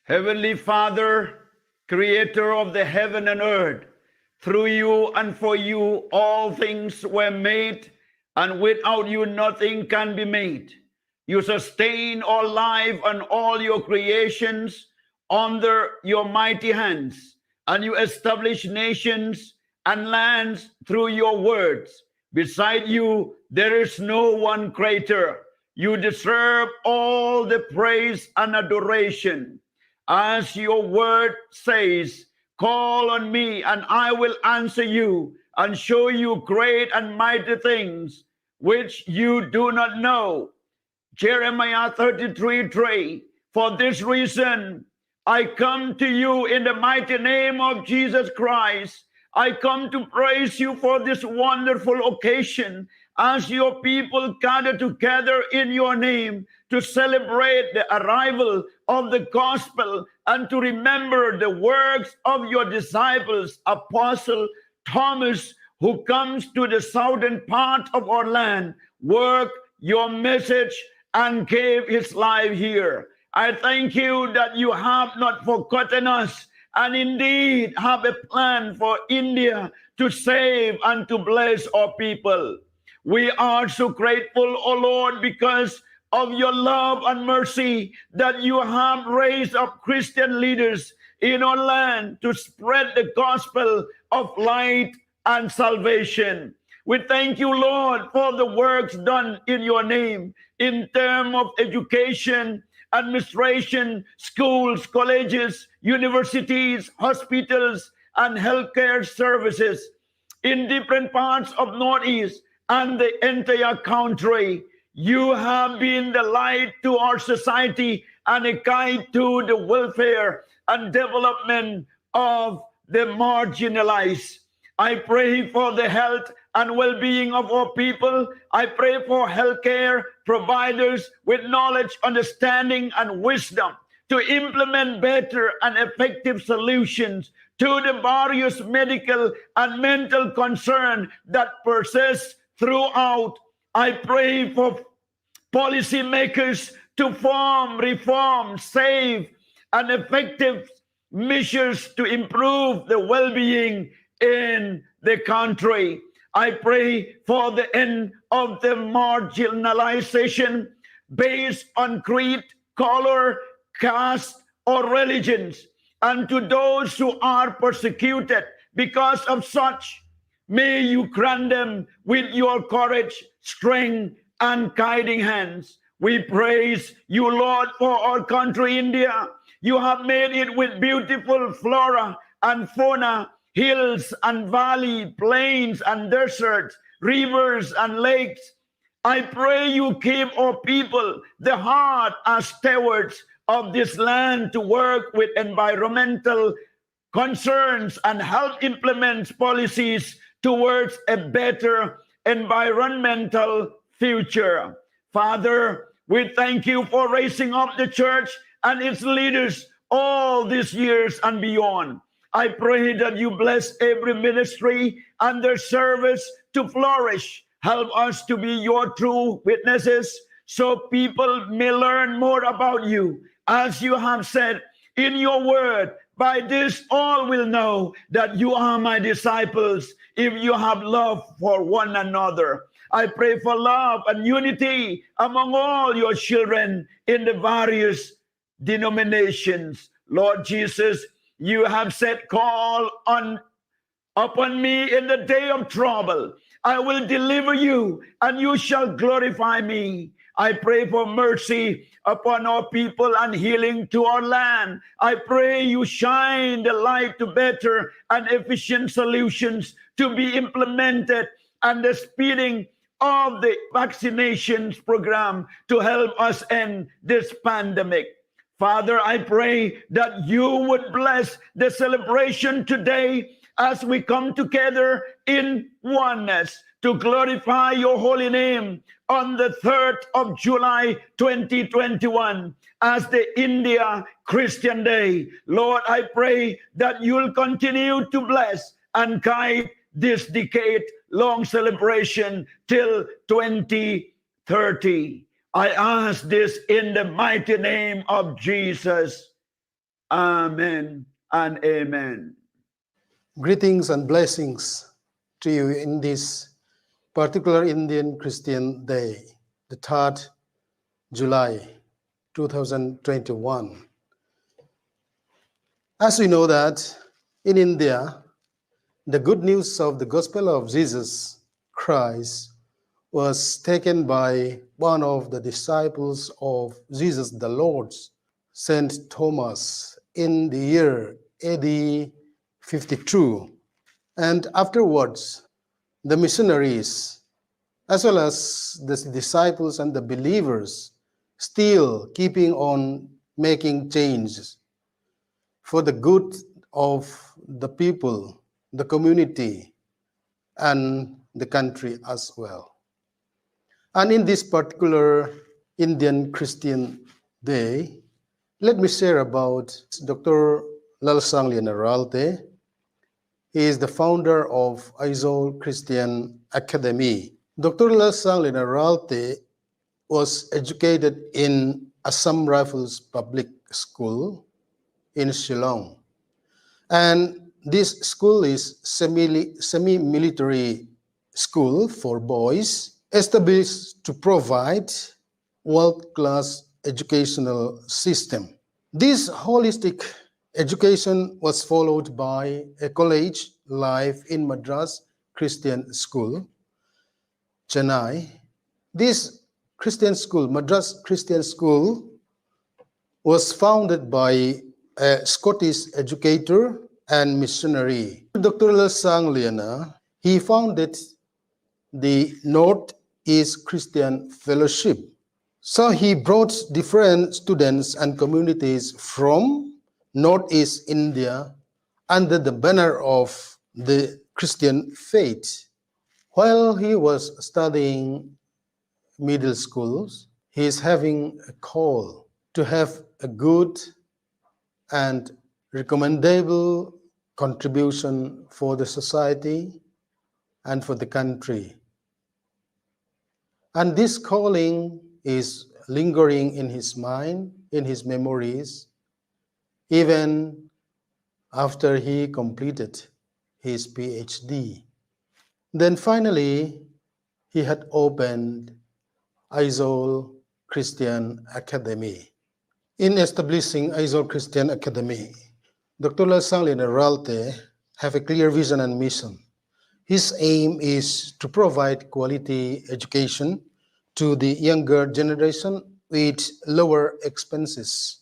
S14: Heavenly Father, creator of the heaven and earth, through you and for you all things were made, and without you nothing can be made. You sustain all life and all your creations under your mighty hands, and you establish nations and lands through your words. Beside you, there is no one greater. You deserve all the praise and adoration. As your word says, call on me and I will answer you and show you great and mighty things which you do not know. Jeremiah 33:3. For this reason, I come to you in the mighty name of Jesus Christ. I come to praise you for this wonderful occasion as your people gather together in your name to celebrate the arrival of the gospel and to remember the works of your disciples, Apostle Thomas, who comes to the southern part of our land, work your message and gave his life here. I thank you that you have not forgotten us and indeed have a plan for India to save and to bless our people. We are so grateful, O Lord, because of your love and mercy that you have raised up Christian leaders in our land to spread the gospel of light and salvation. We thank you, Lord, for the works done in your name in terms of education, administration, schools, colleges, universities, hospitals, and healthcare services in different parts of Northeast and the entire country. You have been the light to our society and a guide to the welfare and development of the marginalized. I pray for the health and well-being of our people. I pray for healthcare providers with knowledge, understanding, and wisdom to implement better and effective solutions to the various medical and mental concerns that persist throughout. I pray for policymakers to form, reform, safe, and effective measures to improve the well-being in the country. I pray for the end of the marginalization based on creed, color, caste, or religions, and to those who are persecuted because of such, may you grant them with your courage, strength, and guiding hands. We praise you, Lord, for our country, India. You have made it with beautiful flora and fauna, hills and valley, plains and deserts, rivers and lakes. I pray you give our people the heart as stewards of this land to work with environmental concerns and help implement policies towards a better environmental future. Father, we thank you for raising up the church and its leaders all these years and beyond. I pray that you bless every ministry and their service to flourish. Help us to be your true witnesses so people may learn more about you. As you have said in your word, by this all will know that you are my disciples if you have love for one another. I pray for love and unity among all your children in the various denominations. Lord Jesus, you have said, call upon me in the day of trouble. I will deliver you and you shall glorify me. I pray for mercy upon our people and healing to our land. I pray you shine the light to better and efficient solutions to be implemented and the speeding of the vaccinations program to help us end this pandemic. Father, I pray that you would bless the celebration today as we come together in oneness to glorify your holy name on the 3rd of July 2021 as the India Christian Day. Lord, I pray that you'll continue to bless and guide this decade-long celebration till 2030. I ask this in the mighty name of Jesus. Amen and amen.
S15: Greetings and blessings to you in this particular Indian Christian Day, the 3rd July 2021. As we know that in India, the good news of the gospel of Jesus Christ was taken by one of the disciples of Jesus the Lord, Saint Thomas, in the year AD 52. And afterwards, the missionaries, as well as the disciples and the believers, still keeping on making changes. for the good of the people, the community, and the country as well. And in this particular Indian Christian Day, let me share about Dr. Lalsang Lieneralte. He is the founder of Aizawl Christian Academy. Dr. Lalsang Lieneralte was educated in Assam Rifles Public School in Shillong. And this school is semi-military school for boys, established to provide world-class educational system. This holistic education was followed by a college life in Madras Christian School, Chennai. This Christian school, Madras Christian School, was founded by a Scottish educator and missionary, Dr. Lalsang Liena. He founded the North-East Christian Fellowship. So he brought different students and communities from Northeast India under the banner of the Christian faith. While he was studying middle schools, he is having a call to have a good and recommendable contribution for the society and for the country. And this calling is lingering in his mind, in his memories, even after he completed his PhD. Then finally, he had opened Aizawl Christian Academy. In establishing Aizawl Christian Academy, Dr. Lalsang Lieneralte have a clear vision and mission. His aim is to provide quality education to the younger generation with lower expenses,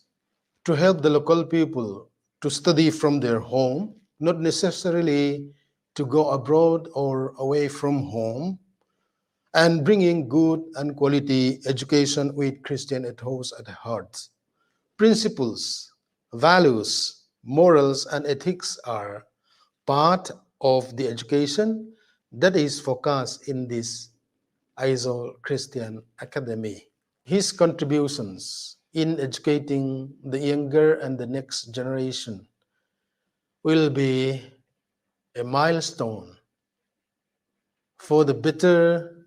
S15: to help the local people to study from their home, not necessarily to go abroad or away from home, and bringing good and quality education with Christian ethos at heart. Principles, values, morals, and ethics are part of the education that is focused in this Aizawl Christian Academy. His contributions in educating the younger and the next generation will be a milestone for the better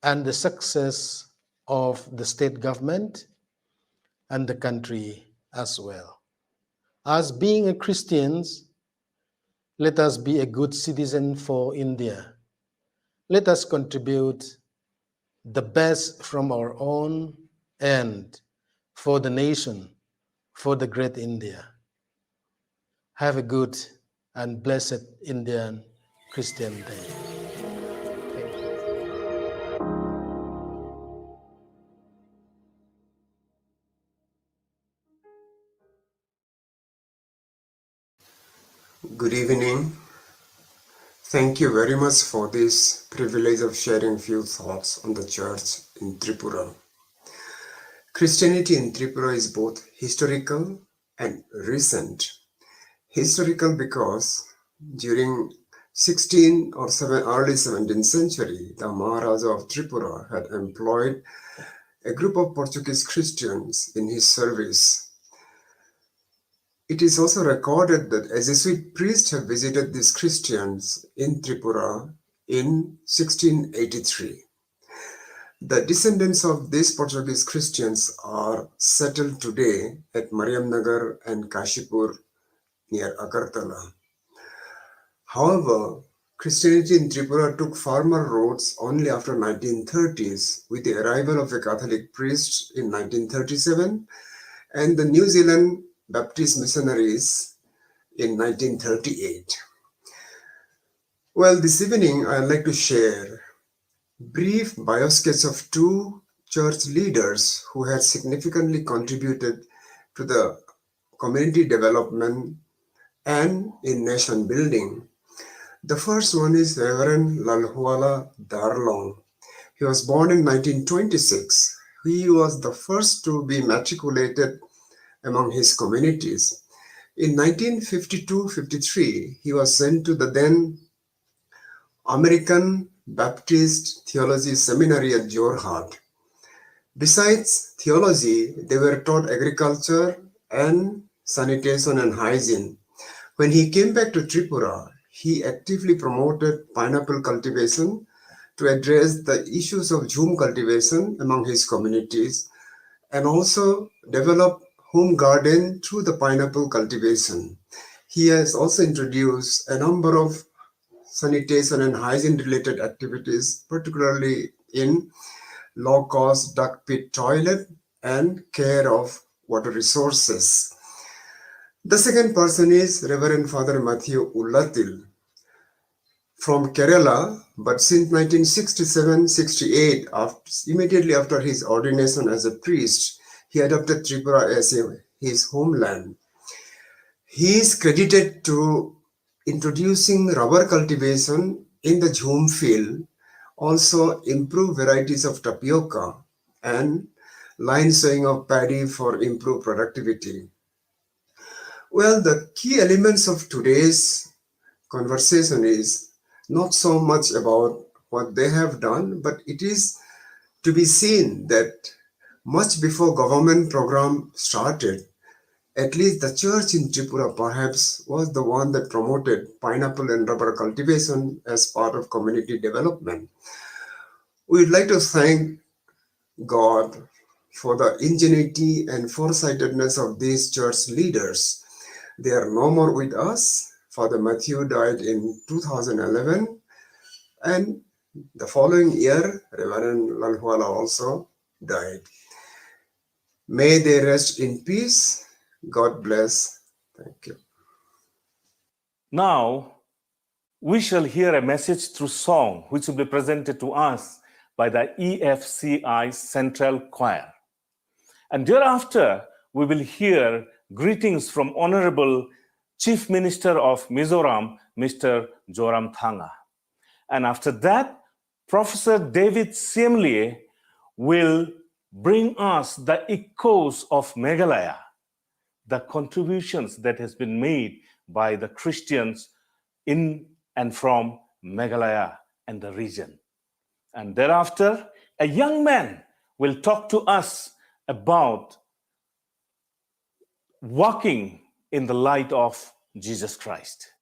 S15: and the success of the state government and the country as well. As being a Christians, let us be a good citizen for India. Let us contribute the best from our own end for the nation, for the great India. Have a good and blessed Indian Christian Day. Thank you.
S16: Good evening. Thank you very much for this privilege of sharing few thoughts on the church in Tripura. Christianity in Tripura is both historical and recent. Historical because during 16th or early 17th century, the Maharaja of Tripura had employed a group of Portuguese Christians in his service. It is also recorded that a Jesuit priest had visited these Christians in Tripura in 1683. The descendants of these Portuguese Christians are settled today at Mariamnagar and Kashipur near Agartala. However, Christianity in Tripura took former roads only after 1930s with the arrival of a Catholic priest in 1937 and the New Zealand Baptist missionaries in 1938. Well, this evening I'd like to share brief biosketch of two church leaders who had significantly contributed to the community development and in nation building. The first one is Reverend Lalhuala Darlong. He was born in 1926. He was the first to be matriculated among his communities. In 1952-53, he was sent to the then American Baptist Theology Seminary at Jorhat. Besides theology, they were taught agriculture and sanitation and hygiene. When he came back to Tripura, he actively promoted pineapple cultivation to address the issues of jhum cultivation among his communities, and also developed home garden through the pineapple cultivation. He has also introduced a number of sanitation and hygiene related activities, particularly in low-cost duck pit toilet and care of water resources. The second person is Reverend Father Matthew Ullatil from Kerala, but since 1967-68, immediately after his ordination as a priest, he adopted Tripura as his homeland. He is credited to introducing rubber cultivation in the jhum field, also improve varieties of tapioca and line sowing of paddy for improved productivity. Well, the key elements of today's conversation is not so much about what they have done, but it is to be seen that much before government program started, at least the church in Tripura perhaps was the one that promoted pineapple and rubber cultivation as part of community development. We'd like to thank God for the ingenuity and foresightedness of these church leaders. They are no more with us. Father Matthew died in 2011, and the following year, Reverend Lalhwala also died. May they rest in peace. God bless. Thank you.
S1: Now, we shall hear a message through song which will be presented to us by the EFCI Central Choir. And thereafter, we will hear greetings from Honorable Chief Minister of Mizoram, Mr. Zoramthanga. And after that, Professor David Siemlie will bring us the echoes of Meghalaya, the contributions that has been made by the Christians in and from Meghalaya and the region. And thereafter, a young man will talk to us about walking in the light of Jesus Christ.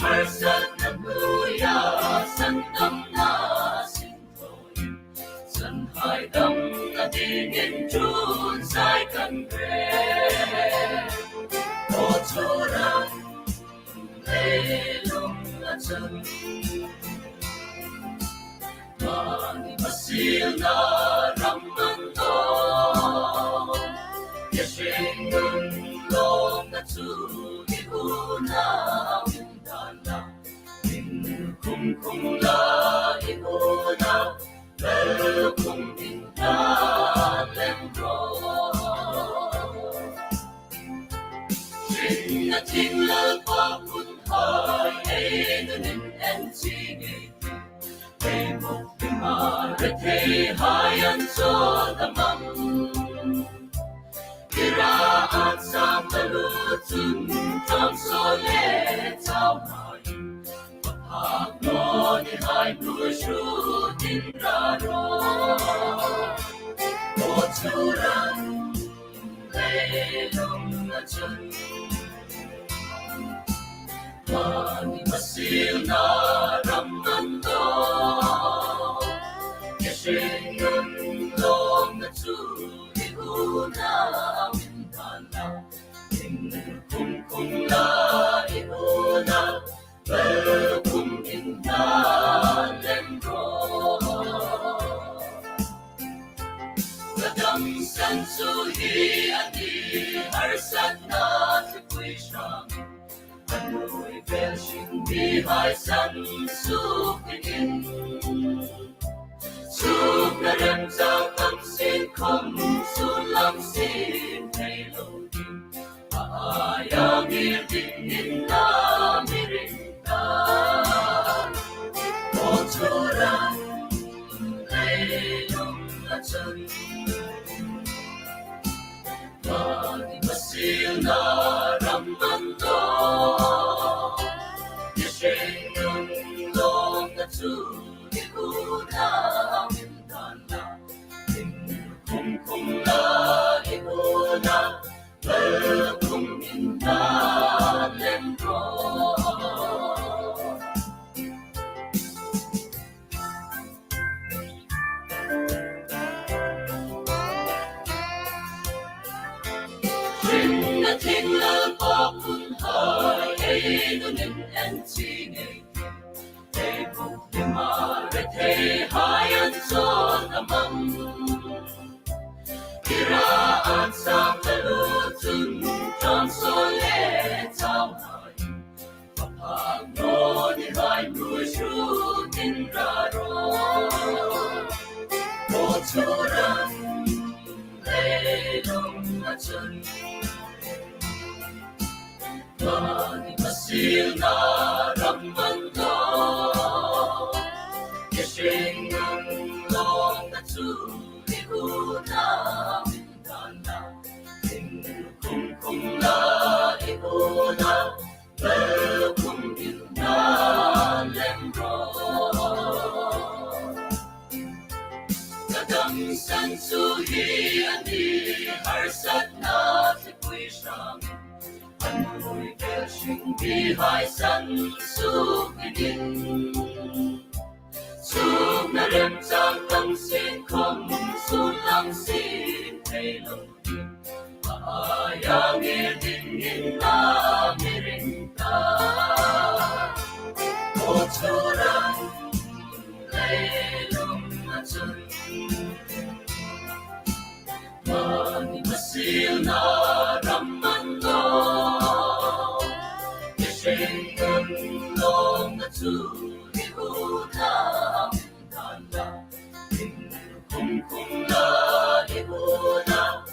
S17: Hãy subscribe cho kênh Ghiền Mì Gõ để không bỏ lỡ Hayan Sodamam Kiraan sa palutun Tom Solet Tawai Pagno ni Hai Nushu Tinraro Oturan Leilong Nachun Mani Masil na Ramando Keshengan long na tsuri una wintana kung la iuna kung inna lembro Kadang sansuhi adi harsat na tikwisang Ano'y belshing bihai sansukinin Sukaran sa kamsin kong sulang sin melodin Ayang irdingin na mirinda Oturan leilong natsun Manimasil na ramando Yeshengang long natsun Ikuna wintana kung la ikuna kung inna lembro Shinga tinglal pa kun hai einunin and singing Hayan Sodamam Kiraan sa palutun Tom Solet Tawai Pagno ni Hai Nushu Tinraro Oturan Leilong Nachun Mani Masil na Ramando Keshengang long na tsuri una wintana kung la iuna kung inna lembro Kadang sansuhi adi harsat na tikwisang Ano'y belshing bihai sansukinin Sunaran sa kamsin kong sulang sin melodin Ayang irdingin na mirinda Oturan leilong natsun Manimasil na ramando Keshengan long natsun Ikuna wintana kung la iuna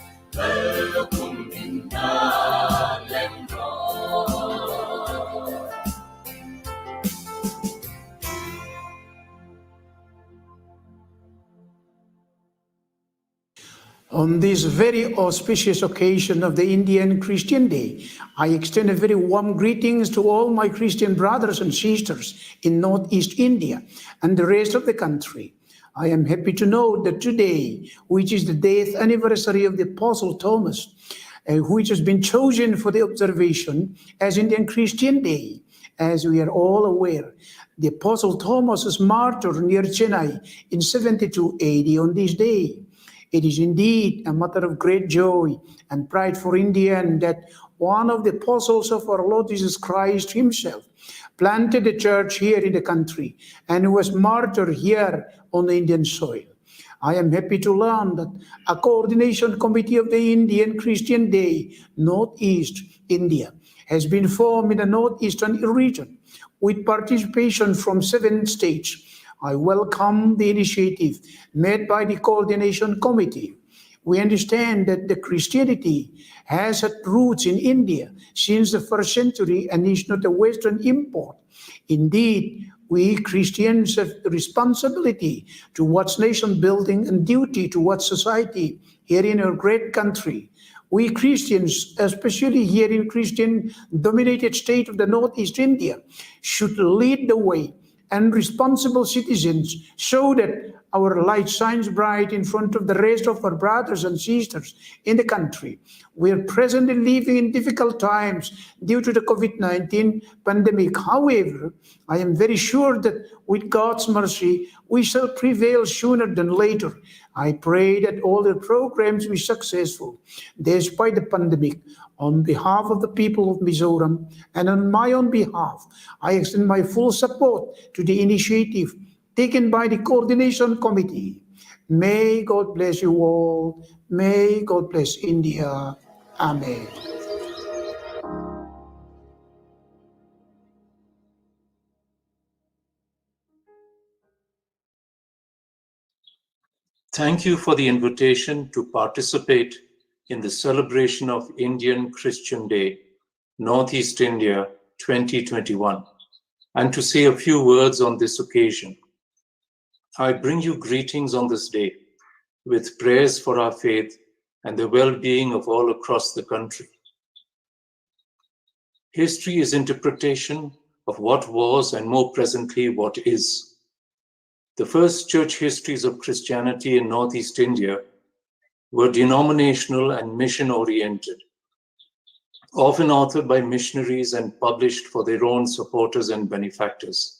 S17: kung inna lembro
S18: On this very auspicious occasion of the Indian Christian Day, I extend a very warm greetings to all my Christian brothers and sisters in Northeast India and the rest of the country. I am happy to know that today, which is the 10th anniversary of the Apostle Thomas, which has been chosen for the observation as Indian Christian Day, as we are all aware. The Apostle Thomas was martyred near Chennai in 72 AD on this day. It is indeed a matter of great joy and pride for India that one of the apostles of our Lord Jesus Christ himself planted a church here in the country and was martyred here on the Indian soil. I am happy to learn that a coordination committee of the Indian Christian Day, Northeast India, has been formed in the Northeastern region with participation from 7 states. I welcome the initiative made by the coordination committee. We understand that the Christianity has had roots in India since the 1st century and is not a Western import. Indeed, we Christians have responsibility towards nation building and duty towards society here in our great country. We Christians, especially here in Christian-dominated state of the Northeast India, should lead the way and responsible citizens so that our light shines bright in front of the rest of our brothers and sisters in the country. We are presently living in difficult times due to the COVID-19 pandemic. However, I am very sure that with God's mercy, we shall prevail sooner than later. I pray that all the programs be successful despite the pandemic. On behalf of the people of Mizoram and on my own behalf, I extend my full support to the initiative taken by the Coordination Committee. May God bless you all. May God bless India. Amen.
S19: Thank you for the invitation to participate in the celebration of Indian Christian Day, Northeast India 2021, and to say a few words on this occasion. I bring you greetings on this day with prayers for our faith and the well-being of all across the country. History is interpretation of what was and more presently what is. The first church histories of Christianity in Northeast India were denominational and mission-oriented, often authored by missionaries and published for their own supporters and benefactors.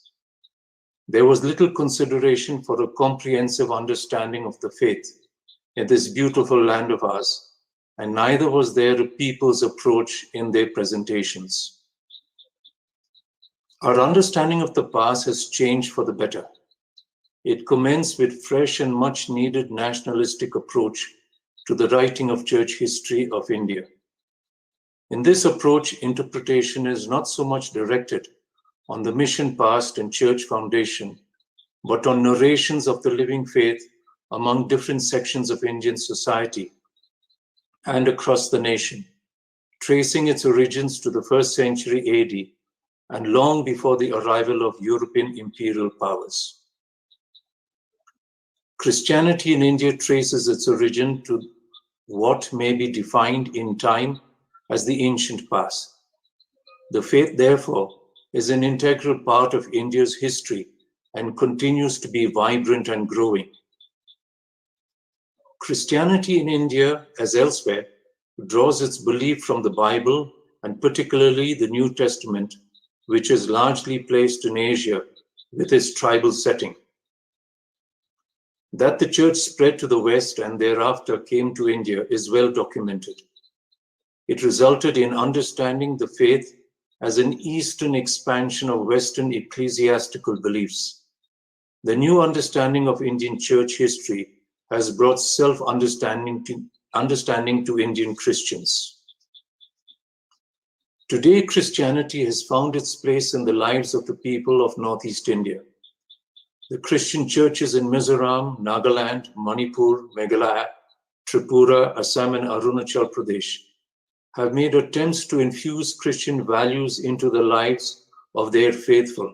S19: There was little consideration for a comprehensive understanding of the faith in this beautiful land of ours, and neither was there a people's approach in their presentations. Our understanding of the past has changed for the better. It commenced with fresh and much needed nationalistic approach to the writing of church history of India. In this approach, interpretation is not so much directed on the mission past and church foundation, but on narrations of the living faith among different sections of Indian society and across the nation, tracing its origins to the 1st century AD and long before the arrival of European imperial powers. Christianity in India traces its origin to what may be defined in time as the ancient past. The faith, therefore, is an integral part of India's history and continues to be vibrant and growing. Christianity in India, as elsewhere, draws its belief from the Bible and particularly the New Testament, which is largely placed in Asia with its tribal setting. That the church spread to the West and thereafter came to India is well documented. It resulted in understanding the faith as an Eastern expansion of Western ecclesiastical beliefs. The new understanding of Indian church history has brought self-understanding to Indian Christians. Today, Christianity has found its place in the lives of the people of Northeast India. The Christian churches in Mizoram, Nagaland, Manipur, Meghalaya, Tripura, Assam, and Arunachal Pradesh have made attempts to infuse Christian values into the lives of their faithful.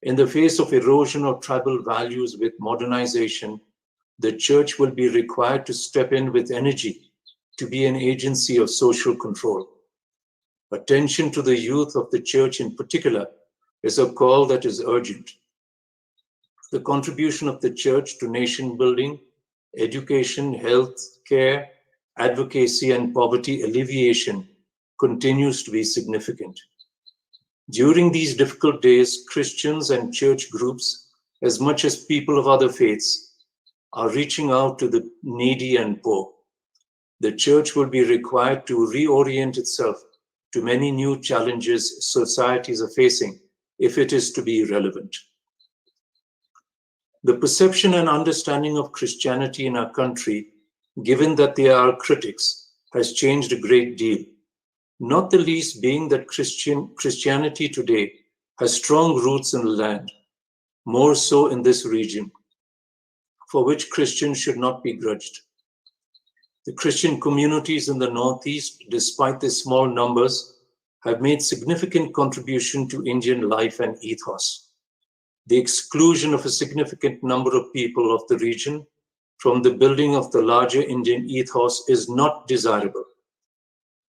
S19: In the face of erosion of tribal values with modernization, the church will be required to step in with energy to be an agency of social control. Attention to the youth of the church in particular is a call that is urgent. The contribution of the church to nation building, education, health, care, advocacy, and poverty alleviation continues to be significant. During these difficult days, Christians and church groups, as much as people of other faiths, are reaching out to the needy and poor. The church will be required to reorient itself to many new challenges societies are facing if it is to be relevant. The perception and understanding of Christianity in our country, given that they are critics, has changed a great deal, not the least being that Christianity today has strong roots in the land, more so in this region, for which Christians should not be grudged. The Christian communities in the Northeast, despite their small numbers, have made significant contribution to Indian life and ethos. The exclusion of a significant number of people of the region from the building of the larger Indian ethos is not desirable.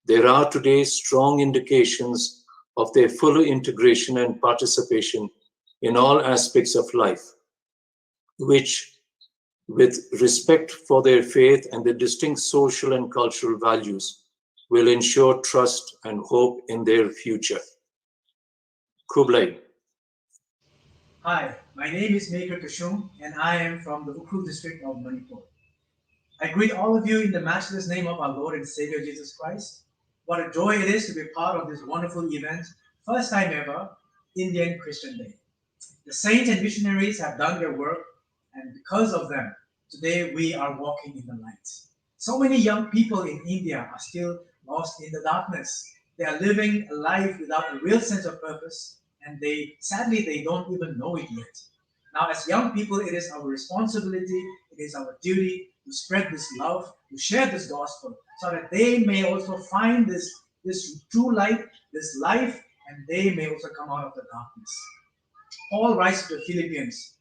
S19: There are today strong indications of their fuller integration and participation in all aspects of life, which, with respect for their faith and their distinct social and cultural values, will ensure trust and hope in their future. Kublai.
S20: Hi, my name is Maker Kashum and I am from the Ukhrul district of Manipur. I greet all of you in the matchless name of our Lord and Savior Jesus Christ. What a joy it is to be part of this wonderful event, first time ever, Indian Christian Day. The saints and missionaries have done their work, and because of them, today we are walking in the light. So many young people in India are still lost in the darkness. They are living a life without a real sense of purpose, and sadly they don't even know it yet. Now, as young people, it is our responsibility, it is our duty to spread this love, to share this gospel, so that they may also find this true light, this life, and they may also come out of the darkness. Paul writes to the Philippians,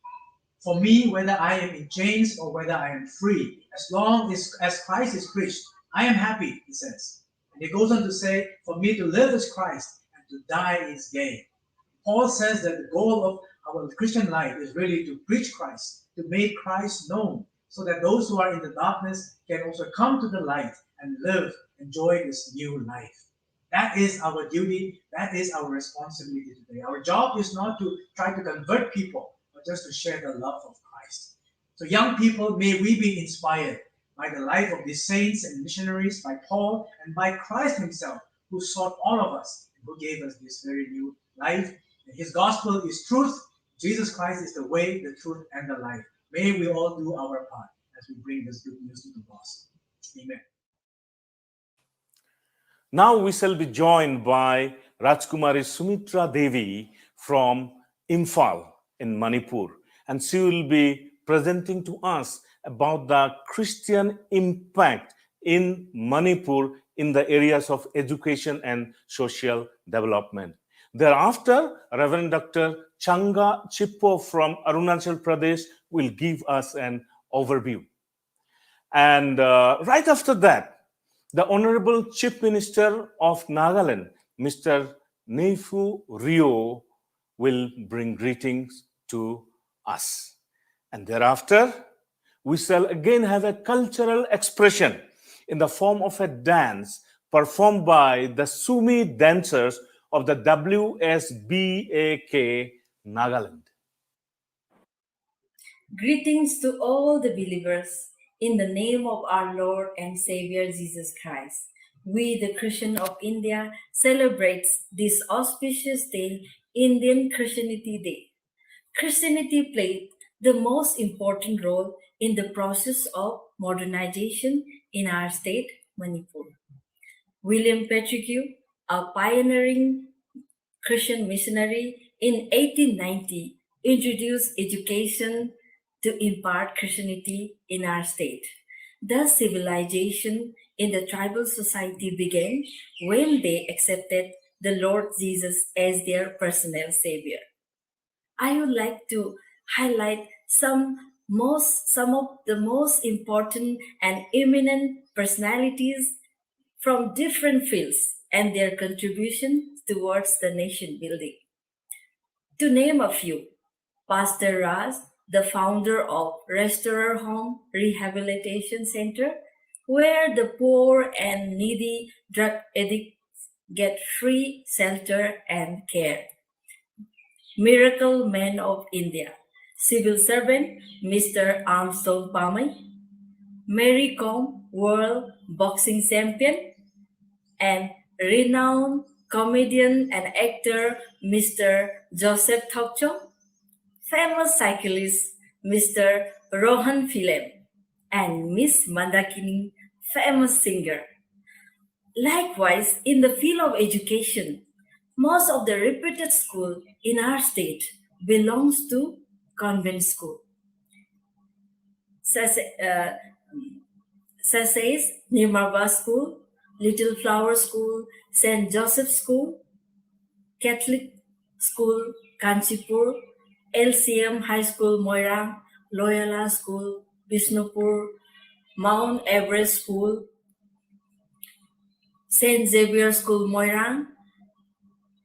S20: "For me, whether I am in chains or whether I am free, as long as Christ is preached, I am happy," he says. And he goes on to say, "For me to live is Christ, and to die is gain." Paul says that the goal of our Christian life is really to preach Christ, to make Christ known, so that those who are in the darkness can also come to the light and enjoy this new life. That is our duty, that is our responsibility today. Our job is not to try to convert people, but just to share the love of Christ. So young people, may we be inspired by the life of these saints and missionaries, by Paul, and by Christ himself, who sought all of us, and who gave us this very new life. And his gospel is truth. Jesus Christ is the way, the truth, and the life. May we all do our part as we bring this good news to the lost. Amen.
S1: Now we shall be joined by Rajkumari Sumitra Devi from Imphal in Manipur, and she will be presenting to us about the Christian impact in Manipur in the areas of education and social development. Thereafter, Reverend Dr. Changa Chippo from Arunachal Pradesh will give us an overview. And right after that, the Honorable Chief Minister of Nagaland, Mr. Neifu Rio, will bring greetings to us. And thereafter, we shall again have a cultural expression in the form of a dance performed by the Sumi dancers of the WSBAK Nagaland.
S21: Greetings to all the believers in the name of our Lord and Savior Jesus Christ. We, the Christian of India, celebrate this auspicious day, Indian Christianity Day. Christianity played the most important role in the process of modernization in our state, Manipur. William Pettigrew, a pioneering Christian missionary in 1890, introduced education to impart Christianity in our state. Thus, civilization in the tribal society began when they accepted the Lord Jesus as their personal savior. I would like to highlight some of the most important and eminent personalities from different fields and their contribution towards the nation building. To name a few, Pastor Raz, the founder of Restorer Home Rehabilitation Center, where the poor and needy drug addicts get free shelter and care. Miracle Man of India, civil servant Mr. Armstrong Palmer, Mary Kom, world boxing champion, and renowned comedian and actor Mr. Joseph Thokchong, famous cyclist Mr. Rohan Philem, and Miss Mandakini, famous singer. Likewise, in the field of education, most of the reputed schools in our state belongs to convent school. Such as Nirmaba School, Little Flower School, St. Joseph School, Catholic School, Kanchipur, LCM High School, Moirang, Loyola School, Bishnupur, Mount Everest School, St. Xavier School, Moirang,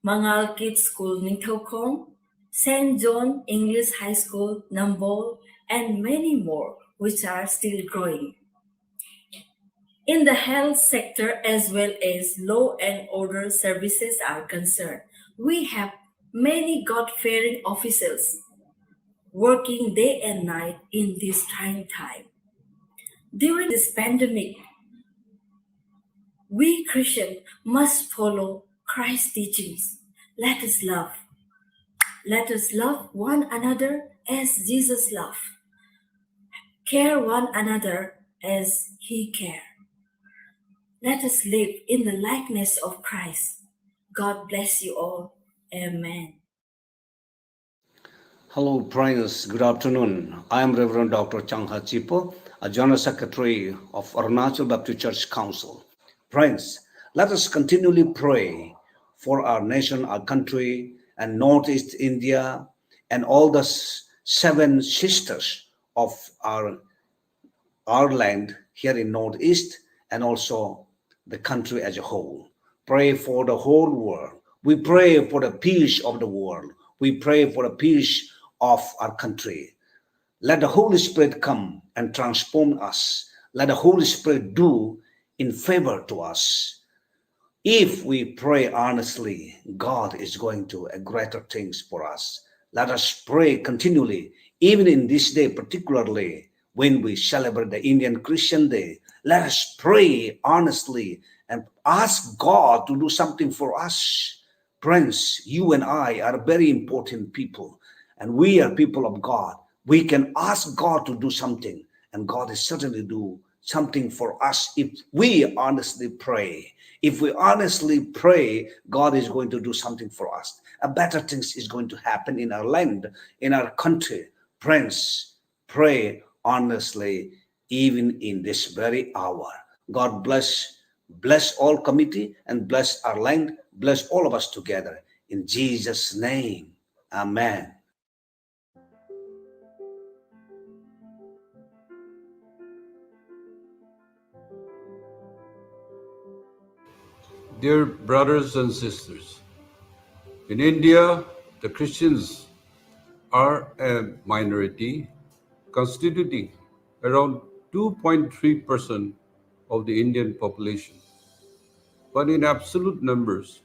S21: Mangal Kids School, Ningthaukhom, St. John English High School, Nambol, and many more, which are still growing. In the health sector as well as law and order services are concerned, we have many God-fearing officials working day and night in this trying time. During this pandemic, we Christians must follow Christ's teachings. Let us love. Let us love one another as Jesus loved. Care one another as he cared. Let us live in the likeness of Christ. God bless you all. Amen.
S2: Hello, friends. Good afternoon. I am Reverend Dr. Changha Chipo, a General Secretary of Arunachal Baptist Church Council. Friends, let us continually pray for our nation, our country, and Northeast India, and all the 7 sisters of our land here in Northeast, and also the country as a whole. Pray for the whole world. We pray for the peace of the world. We pray for the peace of our country. Let the Holy Spirit come and transform us. Let the Holy Spirit do in favor to us. If we pray honestly, God is going to do greater things for us. Let us pray continually, even in this day, particularly when we celebrate the Indian Christian Day. Let us pray honestly and ask God to do something for us. Friends, you and I are very important people, and we are people of God. We can ask God to do something, and God is certainly do something for us if we honestly pray. If we honestly pray, God is going to do something for us. A better things is going to happen in our land, in our country. Friends, pray honestly, even in this very hour. God bless all committee and bless our land, bless all of us together. In Jesus' name, amen.
S22: Dear brothers and sisters, in India, the Christians are a minority constituting around 2.3% of the Indian population. But in absolute numbers,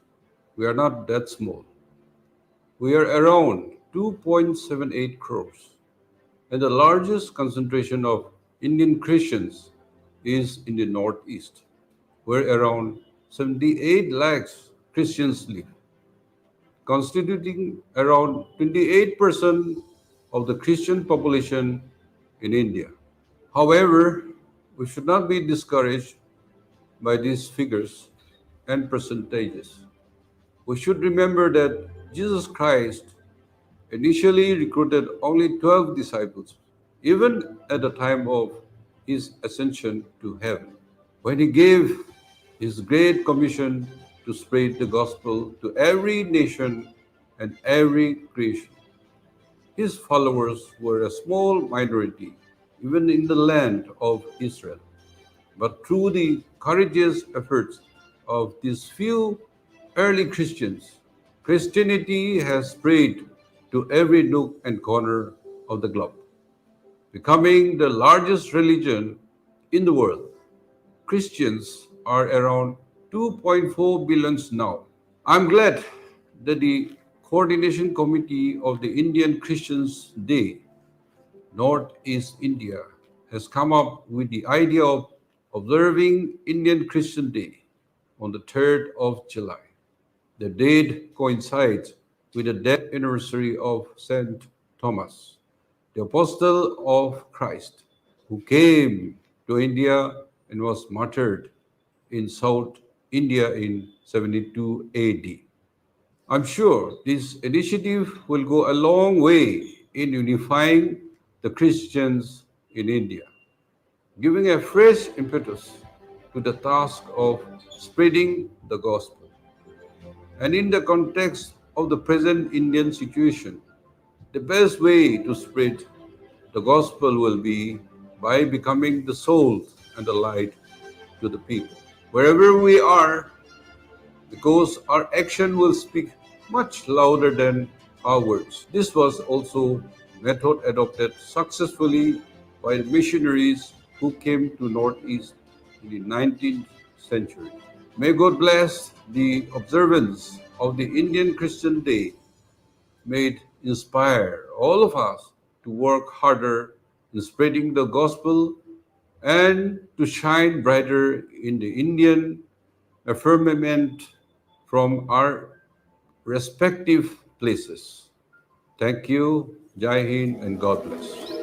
S22: we are not that small. We are around 2.78 crores. And the largest concentration of Indian Christians is in the Northeast, where around 78 lakhs Christians live, constituting around 28% of the Christian population in India. However, we should not be discouraged by these figures and percentages. We should remember that Jesus Christ initially recruited only 12 disciples, even at the time of his ascension to heaven, when he gave his great commission to spread the gospel to every nation and every creation. His followers were a small minority, even in the land of Israel. But through the courageous efforts of these few early Christians, Christianity has spread to every nook and corner of the globe, becoming the largest religion in the world. Christians are around 2.4 billion now. I'm glad that the Coordination Committee of the Indian Christians Day, Northeast India, has come up with the idea of observing Indian Christian Day on the 3rd of July. The date coincides with the death anniversary of St. Thomas, the apostle of Christ, who came to India and was martyred in South India in 72 AD. I'm sure this initiative will go a long way in unifying the Christians in India, giving a fresh impetus to the task of spreading the gospel. And in the context of the present Indian situation, the best way to spread the gospel will be by becoming the salt and the light to the people. Wherever we are, because our action will speak much louder than our words. This was also method adopted successfully by the missionaries who came to Northeast in the 19th century. May God bless the observance of the Indian Christian Day. May it inspire all of us to work harder in spreading the gospel and to shine brighter in the Indian firmament from our respective places. Thank you, Jai Hind, and God bless.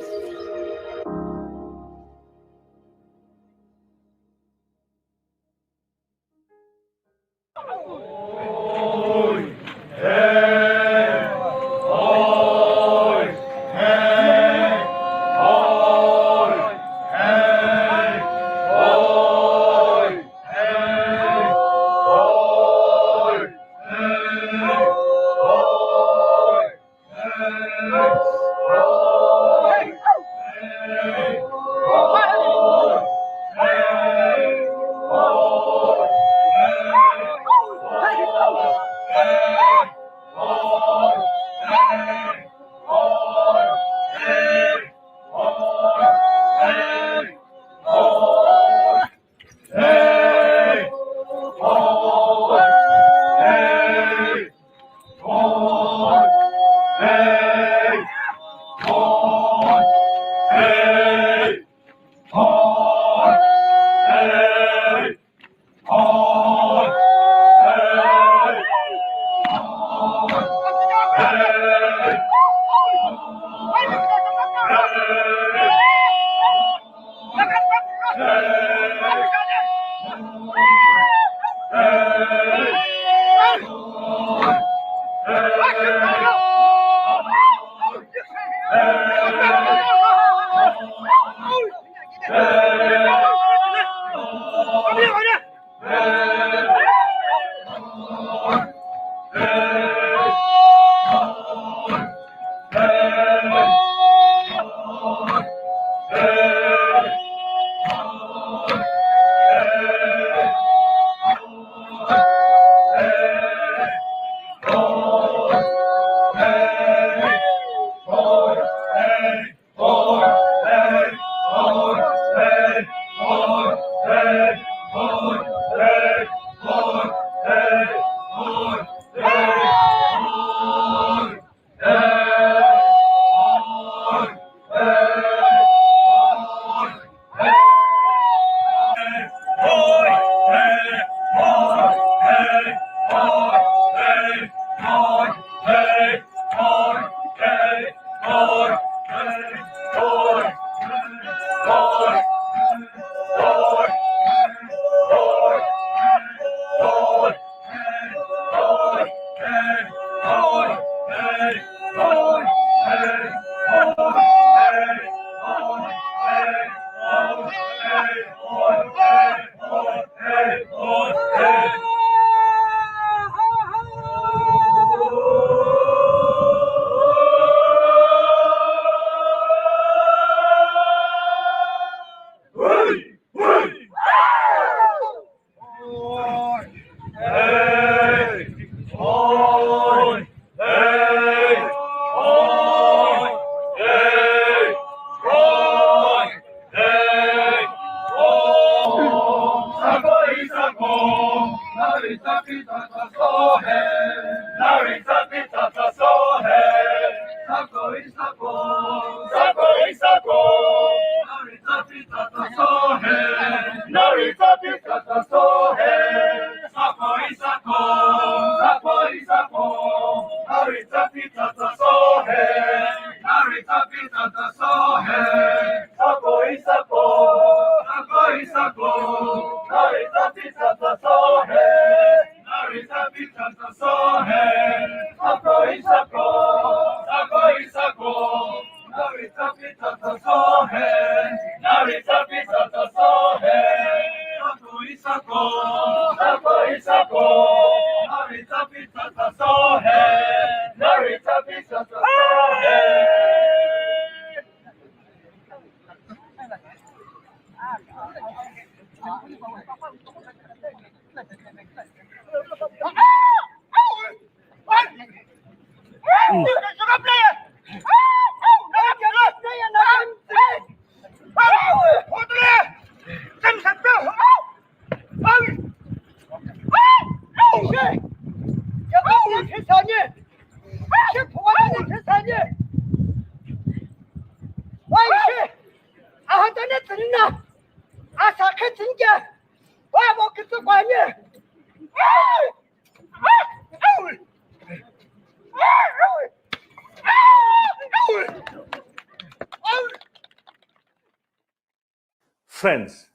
S1: Friends,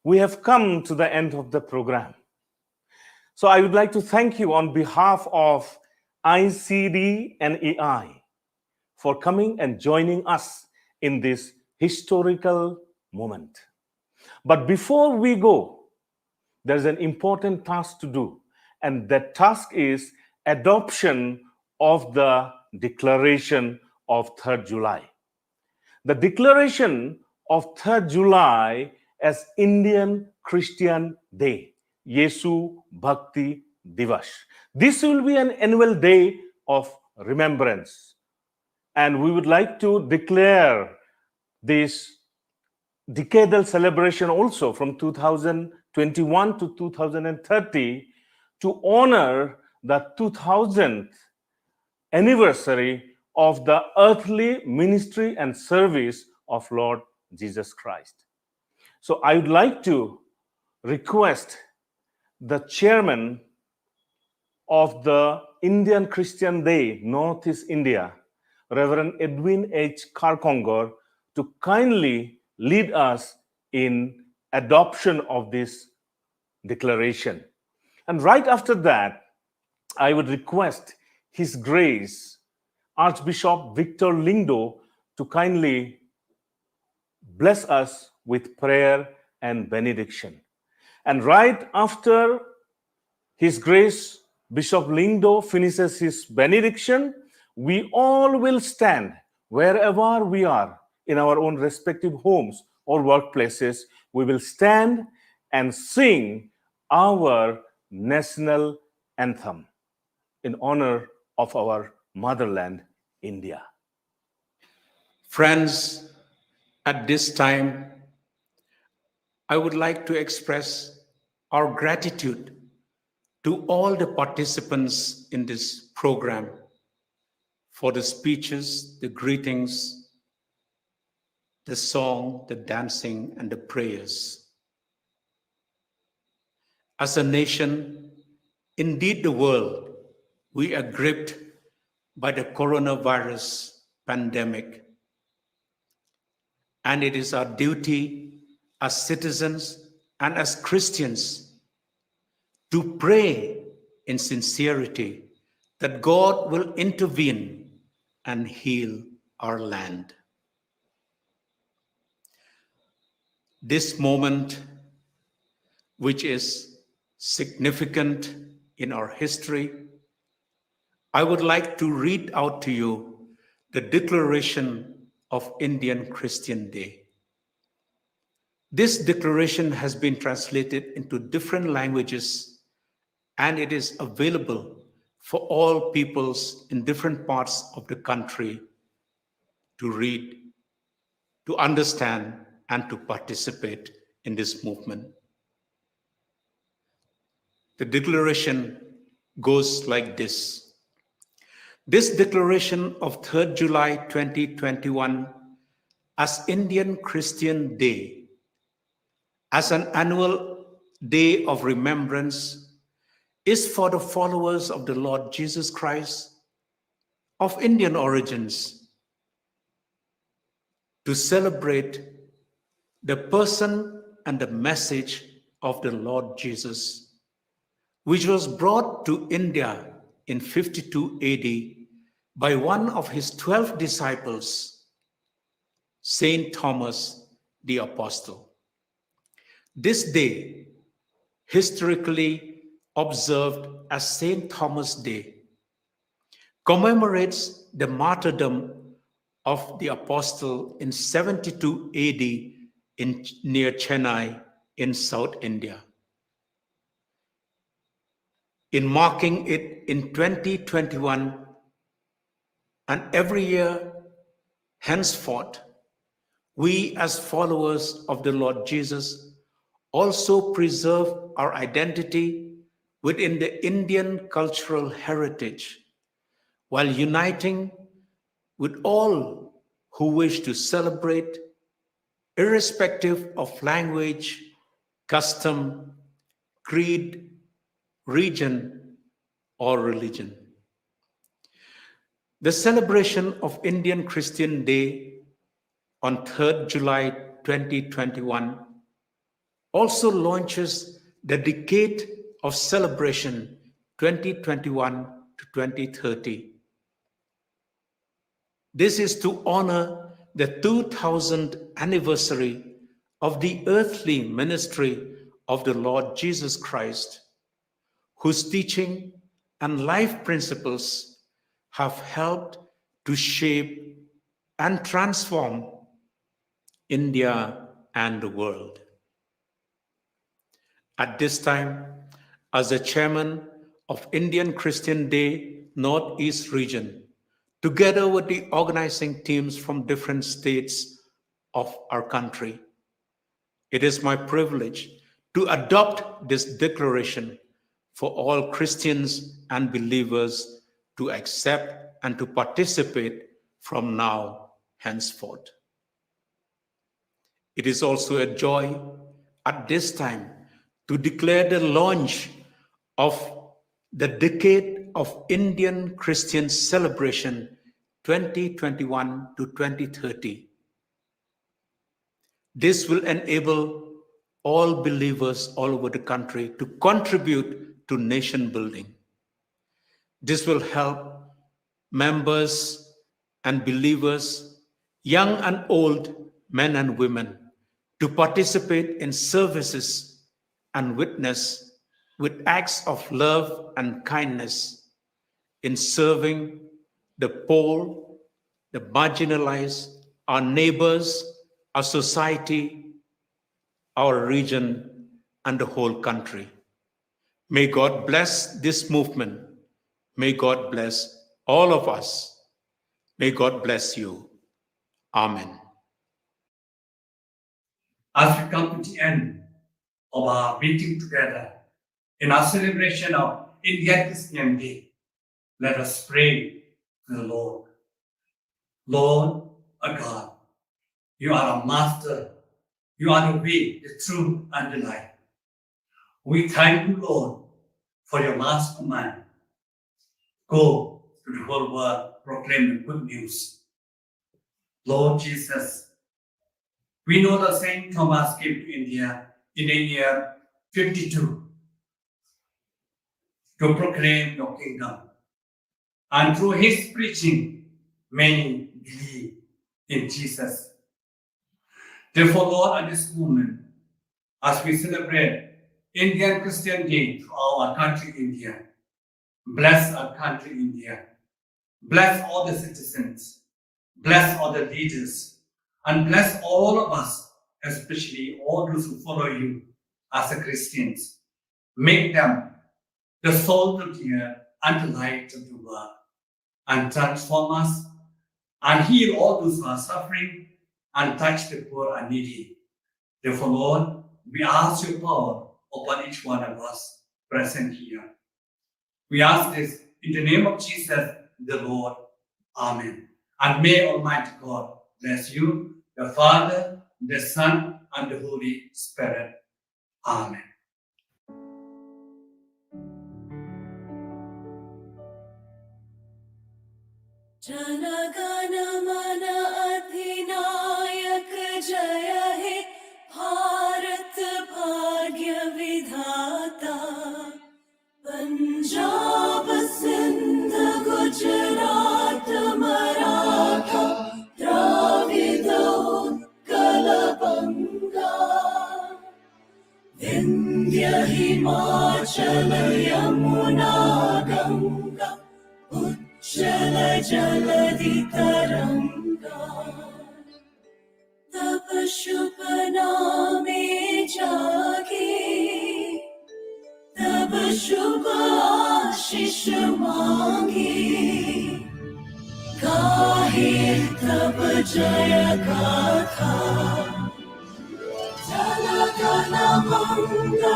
S1: we have come to the end of the program. So I would like to thank you on behalf of ICD and EI for coming and joining us in this historical moment. But before we go, there's an important task to do, and that task is adoption of the Declaration of 3rd July. The Declaration of 3rd July as Indian Christian Day, Yesu Bhakti Divas. This will be an annual day of remembrance. And we would like to declare this decadal celebration also from 2021 to 2030 to honor the 2000th anniversary of the earthly ministry and service of Lord Jesus Christ. So I would like to request the chairman of the Indian Christian Day, Northeast India, Reverend Edwin H. Karkongor, to kindly lead us in adoption of this declaration. And right after that, I would request His Grace, Archbishop Victor Lindo, to kindly bless us with prayer and benediction. And right after His Grace, Bishop Lindo finishes his benediction, we all will stand wherever we are in our own respective homes or workplaces. We will stand and sing our national anthem in honor of our motherland, India.
S19: Friends, at this time, I would like to express our gratitude to all the participants in this program for the speeches, the greetings, the song, the dancing, and the prayers. As a nation, indeed the world, we are gripped by the coronavirus pandemic. And it is our duty as citizens and as Christians to pray in sincerity that God will intervene and heal our land. This moment, which is significant in our history, I would like to read out to you the Declaration of Indian Christian Day. This declaration has been translated into different languages, and it is available for all peoples in different parts of the country to read, to understand, and to participate in this movement. The declaration goes like this. This declaration of 3rd July 2021 as Indian Christian Day, as an annual day of remembrance, is for the followers of the Lord Jesus Christ of Indian origins to celebrate the person and the message of the Lord Jesus, which was brought to India in 52 AD by one of his 12 disciples, Saint Thomas the Apostle. This day historically
S18: observed as St. Thomas Day, commemorates the martyrdom of the apostle in 72 AD near Chennai in South India. In marking it in 2021 and every year henceforth, we as followers of the Lord Jesus also preserve our identity within the Indian cultural heritage while uniting with all who wish to celebrate, irrespective of language, custom, creed, region, or religion. The celebration of Indian Christian Day on 3rd July 2021 also launches the Decade of Celebration 2021 to 2030. This is to honor the 2000th anniversary of the earthly ministry of the Lord Jesus Christ, whose teaching and life principles have helped to shape and transform India and the world. At this time, as the chairman of Indian Christian Day Northeast region, together with the organizing teams from different states of our country, it is my privilege to adopt this declaration for all Christians and believers to accept and to participate from now henceforth. It is also a joy at this time to declare the launch of the Decade of Indian Christian Celebration 2021 to 2030. This will enable all believers all over the country to contribute to nation building. This will help members and believers, young and old, men and women, to participate in services and witness with acts of love and kindness in serving the poor, the marginalized, our neighbors, our society, our region, and the whole country. May God bless this movement. May God bless all of us. May God bless you. Amen.
S3: As we come to the end of our meeting together in our celebration of Indian Christian Day, let us pray to the Lord. Lord, our God, you are our master. You are the way, the truth, and the life. We thank you, Lord, for your last command. Go to the whole world, proclaim the good news. Lord Jesus, we know that Saint Thomas came to India in the year 52 to proclaim your kingdom. And through his preaching, many believe in Jesus. Therefore, Lord, at this moment, as we celebrate Indian Christian Day to our country, India, bless our country, India. Bless all the citizens. Bless all the leaders. And bless all of us, especially all those who follow you as a Christians. Make them the salt of the earth and the light of the world. And transform us and heal all those who are suffering and touch the poor and needy. Therefore, Lord, we ask your power upon each one of us present here. We ask this in the name of Jesus, the Lord. Amen. And may Almighty God bless you, the Father, the Son, and the Holy Spirit. Amen.
S17: जनगण मन अधिनायक जय हे भारत भाग्य विधाता पंजाब सिंध गुजरात मराठा द्राविड उत्कल बंगा विंध्य हिमाचल उज्ज्वल जलधि तरंगा तब शुभ नामे जागे तब शुभ आशीष मांगे गाहे तब जय गाथा जल गण मंगलदायक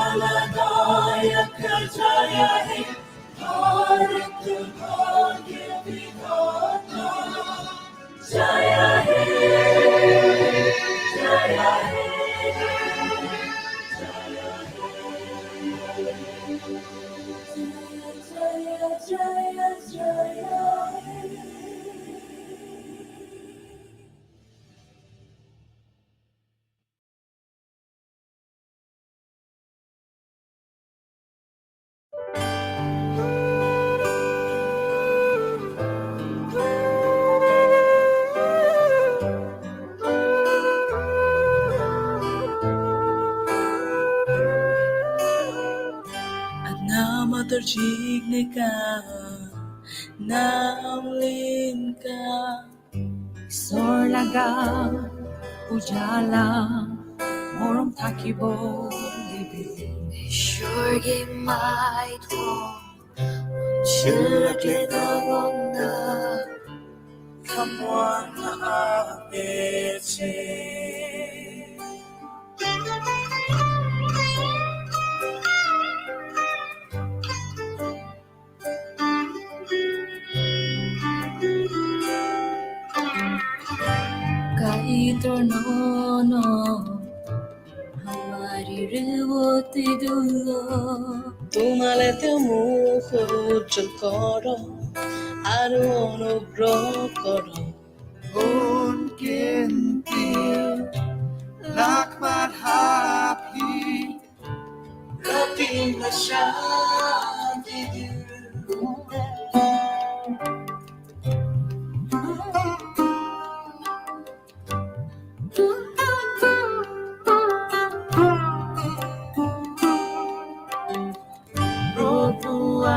S17: जय हे भारत भाग्य विधाता जय हे जय हे जय जय Nama terjignika naulin ka Sorlaga ujala morom takibo libi Shorgi maitwo Shirkle dagonna Kamwana apeche Kaitornono Hamari rewoti dulo Tumale te mukho ujjal koro Aru onugroh koro Bon kenti lakmat happy Ratin na shanti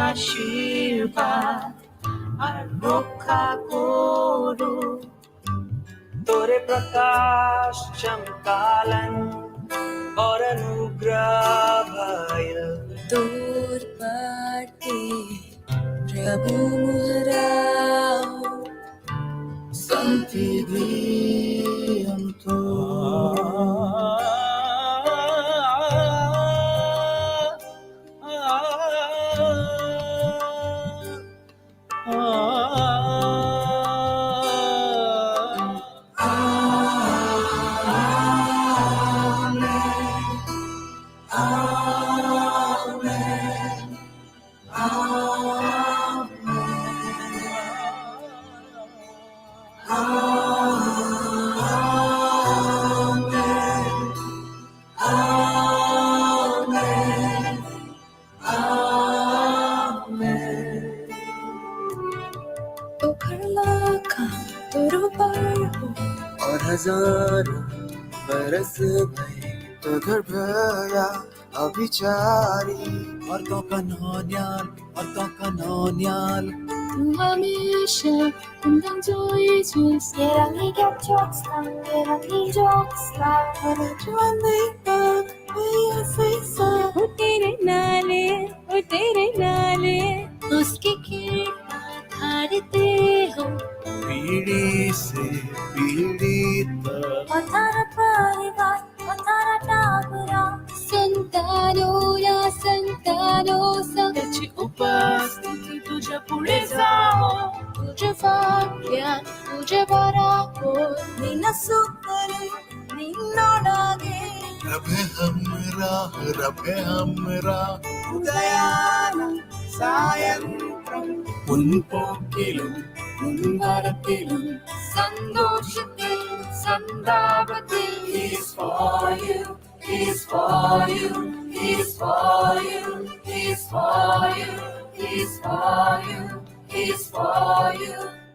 S17: Ashirvad Arokha Koru Tore Prakash Chamkalan Aur Anugrah Bhail Tor Parti Prabhu Muharao Santi Anto हजारों बरस भये तो घर भरा अभिचारी औरतों का नौनियाल तू हमेशा कुंदन जोई जोई तेरा जोक्सला तेरा जुआने पर मेरा फैसा वो तेरे नाले उसकी किरणा धारते हो पीढ़ी से पीढ़ी तक पथरा परिवार पथरा टाबरा संतानों त्याची उपस्थिती तुझ्या पुढे जावो तुझे भाग्य तुझे बराको निना सुकले निन्नोडागे रबे हमरा उदयानं सायंत्रं मुन्पोक्किलुं मुन्वरत्तिलुं सन्तोषत्तिल सन्दापत्तिल He's for you, He's for you, He's for you, He's for you, He's for you, He's for you.